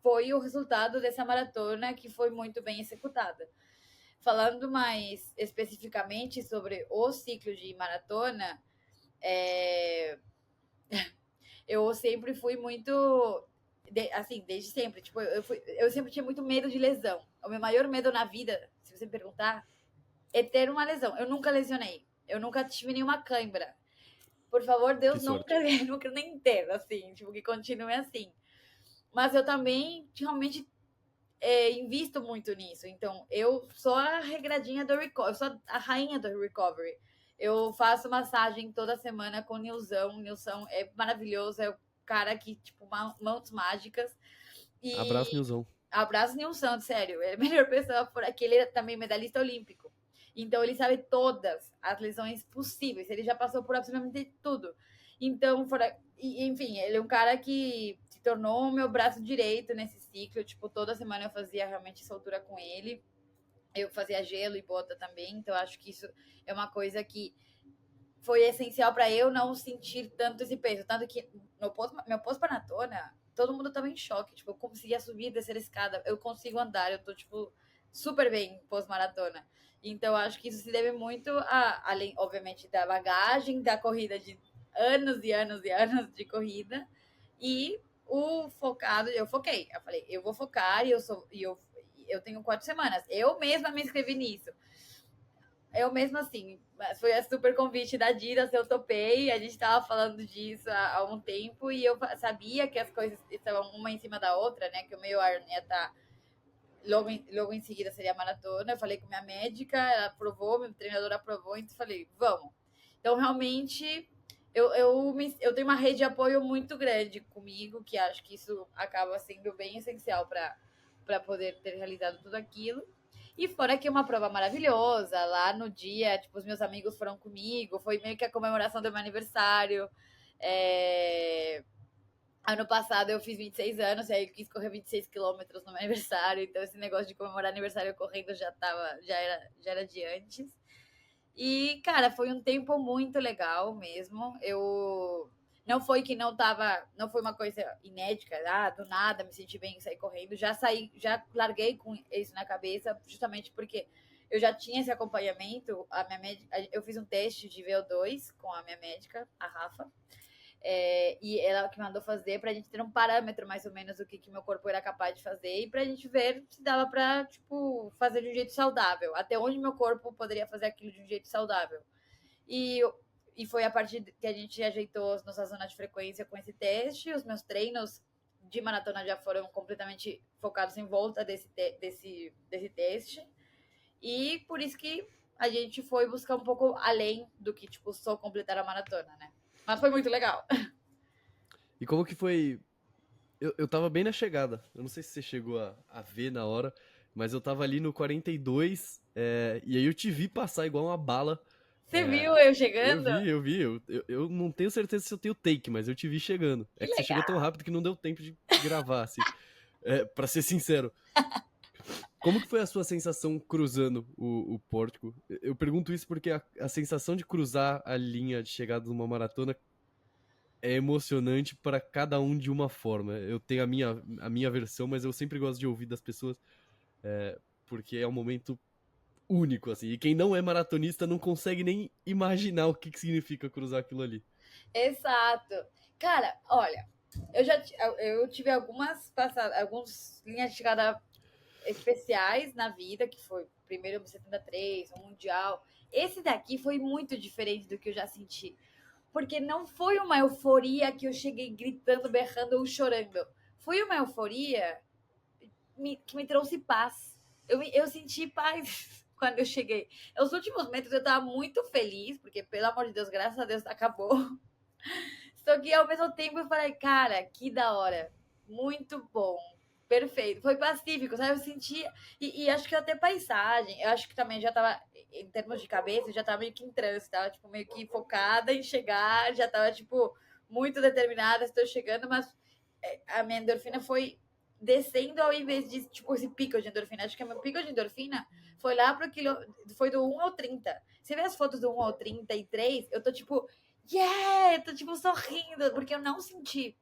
foi o resultado dessa maratona que foi muito bem executada. Falando mais especificamente sobre o ciclo de maratona, eu sempre fui muito. Assim, desde sempre. Tipo, eu sempre tinha muito medo de lesão. O meu maior medo na vida, se você me perguntar, é ter uma lesão. Eu nunca lesionei. Eu nunca tive nenhuma cãibra. Por favor, Que Deus, sorte. nunca nem ter, assim, tipo, que continue assim. Mas eu também realmente invisto muito nisso. Então, eu sou a regradinha do recovery, eu sou a rainha do recovery. Eu faço massagem toda semana com o Nilson. O Nilson é maravilhoso, é o cara que, tipo, mãos mágicas. Abraço, E Nilson. abraço Nilson, sério. Ele é a melhor pessoa por aqui. Ele é também medalhista olímpico. Então, ele sabe todas as lesões possíveis. Ele já passou por absolutamente tudo. Então, enfim, ele é um cara que se tornou o meu braço direito nesse ciclo. Tipo, toda semana eu fazia realmente soltura com ele. Eu fazia gelo e bota também. Então, acho que isso é uma coisa que foi essencial para eu não sentir tanto esse peso. Tanto que meu pós-maratona, todo mundo tava em choque. Tipo, eu conseguia subir e descer a escada. Eu consigo andar. Eu tô, tipo, super bem pós-maratona. Então, acho que isso se deve muito além, obviamente, da bagagem da corrida de anos e anos e anos de corrida. E eu foquei. Eu falei, eu vou focar eu tenho 4 semanas. Eu mesma me inscrevi nisso. Eu mesmo assim, foi a super convite da Adidas, eu topei, a gente estava falando disso há um tempo e eu sabia que as coisas estavam uma em cima da outra, né? Que o meio Iron ia estar logo em seguida seria a maratona. Eu falei com minha médica, ela aprovou, meu treinador aprovou, então falei, vamos. Então, realmente, eu tenho uma rede de apoio muito grande comigo, que acho que isso acaba sendo bem essencial para poder ter realizado tudo aquilo. E fora que é uma prova maravilhosa, lá no dia, tipo, os meus amigos foram comigo, foi meio que a comemoração do meu aniversário. Ano passado eu fiz 26 anos, e aí eu quis correr 26 quilômetros no meu aniversário, então esse negócio de comemorar aniversário correndo já era de antes. E, cara, foi um tempo muito legal mesmo. Eu não foi que não foi uma coisa inédita, do nada me senti bem em sair correndo. Já larguei com isso na cabeça, justamente porque eu já tinha esse acompanhamento. A minha médica, eu fiz um teste de VO2 com a minha médica, a Rafa. E ela que mandou fazer pra gente ter um parâmetro mais ou menos do que meu corpo era capaz de fazer e pra gente ver se dava pra, tipo, fazer de um jeito saudável, até onde meu corpo poderia fazer aquilo de um jeito saudável. E, e foi a partir que a gente ajeitou as nossas zonas de frequência com esse teste. Os meus treinos de maratona já foram completamente focados em volta desse teste. E por isso que a gente foi buscar um pouco além do que, tipo, só completar a maratona, né? Mas foi muito legal. E como que foi? Eu tava bem na chegada. Eu não sei se você chegou a ver na hora, mas eu tava ali no 42, e aí eu te vi passar igual uma bala. Você viu eu chegando? Eu vi. Eu não tenho certeza se eu tenho take, mas eu te vi chegando. Que É que você chegou tão legal. rápido que não deu tempo de gravar, assim. Pra ser sincero. Como que foi a sua sensação cruzando o pórtico? Eu pergunto isso porque a sensação de cruzar a linha de chegada de uma maratona é emocionante para cada um de uma forma. Eu tenho a minha versão, mas eu sempre gosto de ouvir das pessoas, porque é um momento único, assim. E quem não é maratonista não consegue nem imaginar o que significa cruzar aquilo ali. Exato. Cara, olha, eu tive algumas linhas de chegada especiais na vida, que foi primeiro o 73, o Mundial. Esse daqui foi muito diferente do que eu já senti. Porque não foi uma euforia que eu cheguei gritando, berrando ou chorando. Foi uma euforia que me trouxe paz. Eu senti paz quando eu cheguei. Os últimos metros eu tava muito feliz, porque, pelo amor de Deus, graças a Deus, acabou. Só que ao mesmo tempo eu falei, cara, que da hora. Muito bom. Perfeito. Foi pacífico, sabe? Eu sentia. E acho que até paisagem. Eu acho que também já tava, em termos de cabeça, eu já tava meio que em transe, tava tipo, meio que focada em chegar, já tava, tipo, muito determinada, estou chegando, mas a minha endorfina foi descendo ao invés de, tipo, esse pico de endorfina. Acho que o meu pico de endorfina foi lá pro foi do 1 ao 30. Você vê as fotos do 1 ao 33, eu tô tipo, yeah! Tô tipo sorrindo, porque eu não senti.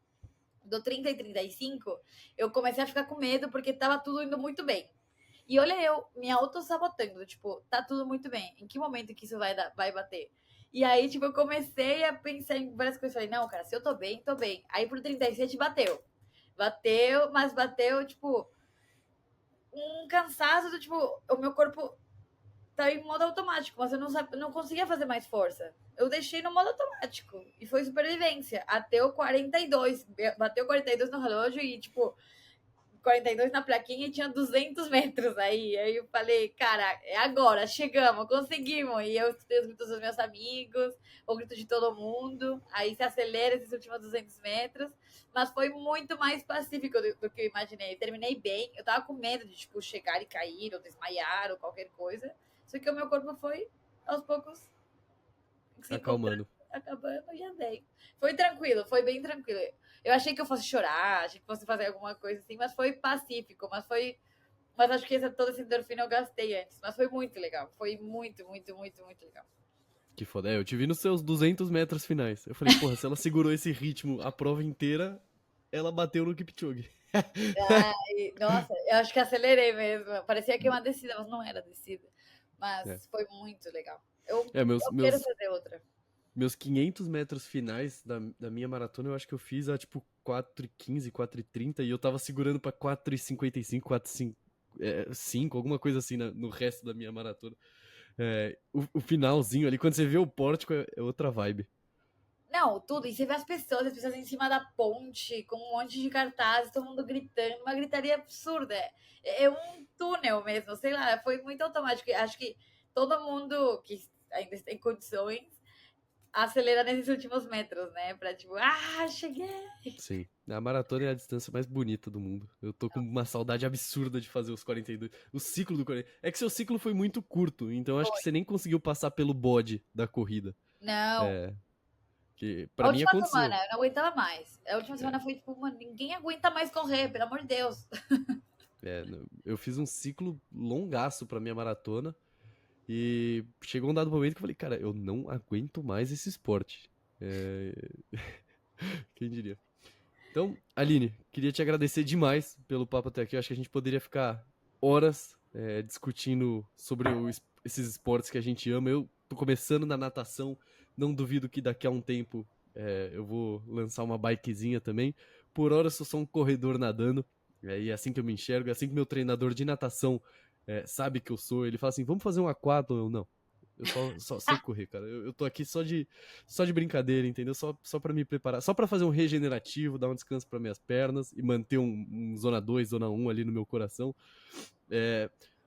Do 30 e 35, eu comecei a ficar com medo porque tava tudo indo muito bem. E olha eu me auto-sabotando, tipo, tá tudo muito bem. Em que momento que isso vai bater? E aí, tipo, eu comecei a pensar em várias coisas. Falei, não, cara, se eu tô bem, tô bem. Aí pro 37 bateu. Bateu, mas bateu, tipo, um cansaço do tipo, o meu corpo tá em modo automático, mas eu não conseguia fazer mais força. Eu deixei no modo automático. E foi supervivência. Até o 42. Bateu 42 no relógio e, tipo, 42 na plaquinha e tinha 200 metros aí eu falei, cara, é agora, chegamos, conseguimos. E eu escutei os gritos dos meus amigos, o grito de todo mundo. Aí se acelera esses últimos 200 metros. Mas foi muito mais pacífico do que eu imaginei. Terminei bem. Eu tava com medo de, tipo, chegar e cair ou desmaiar ou qualquer coisa. Só que o meu corpo foi, aos poucos, se Acalmando. acabando e andei. Foi tranquilo, foi bem tranquilo. Eu achei que eu fosse chorar, achei que fosse fazer alguma coisa assim, mas foi pacífico, mas foi. Mas acho que toda essa endorfina eu gastei antes. Mas foi muito legal. Foi muito, muito, muito, muito legal. Que foda. Eu te vi nos seus 200 metros finais. Eu falei, porra, se ela segurou esse ritmo a prova inteira, ela bateu no Kipchoge. Nossa, eu acho que acelerei mesmo. Parecia que ia uma descida, mas não era descida. É, Mas foi muito legal. Eu, meus, eu quero meus, fazer outra. meus 500 metros finais da minha maratona, eu acho que eu fiz a tipo 4:15, 4:30 e eu tava segurando pra 4:55, 4:5, alguma coisa assim no resto da minha maratona. O finalzinho ali, quando você vê o pórtico, é outra vibe. Não, tudo. E você vê as pessoas em cima da ponte, com um monte de cartazes, todo mundo gritando, uma gritaria absurda. É um túnel mesmo, sei lá, foi muito automático. Acho que todo mundo que ainda tem condições acelera nesses últimos metros, né? Pra tipo, cheguei! Sim. A maratona é a distância mais bonita do mundo. Eu tô com uma saudade absurda de fazer os 42. O ciclo do 40. É que seu ciclo foi muito curto, então acho que você nem conseguiu passar pelo bode da corrida. Não. É. Que A pra mim última aconteceu. semana, eu não aguentava mais. A última É, semana foi tipo, mano, ninguém aguenta mais correr, pelo amor de Deus. eu fiz um ciclo longaço pra minha maratona. E chegou um dado momento que eu falei, cara, eu não aguento mais esse esporte. É... Quem diria? Então, Aline, queria te agradecer demais pelo papo até aqui. Eu acho que a gente poderia ficar horas discutindo sobre esses esportes que a gente ama. Eu tô começando na natação, não duvido que daqui a um tempo eu vou lançar uma bikezinha também. Por hora eu sou só um corredor nadando, e é assim que eu me enxergo, é assim que meu treinador de natação sabe que eu sou. Ele fala assim, vamos fazer um aquatlon? Eu não. Eu só sei correr, cara. Eu tô aqui só de brincadeira, entendeu? Só para me preparar. Só para fazer um regenerativo, dar um descanso para minhas pernas e manter um zona 2, zona 1 ali no meu coração.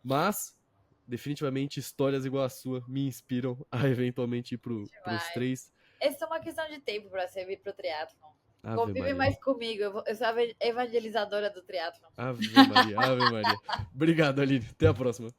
Mas, definitivamente, histórias igual a sua me inspiram a eventualmente ir pros Demais. três. Essa é uma questão de tempo pra você vir pro triatlon. Ave Convive Maria. mais comigo, eu sou a evangelizadora do triatlon. Ave Maria, Ave Maria. Obrigado, Aline. Até a próxima.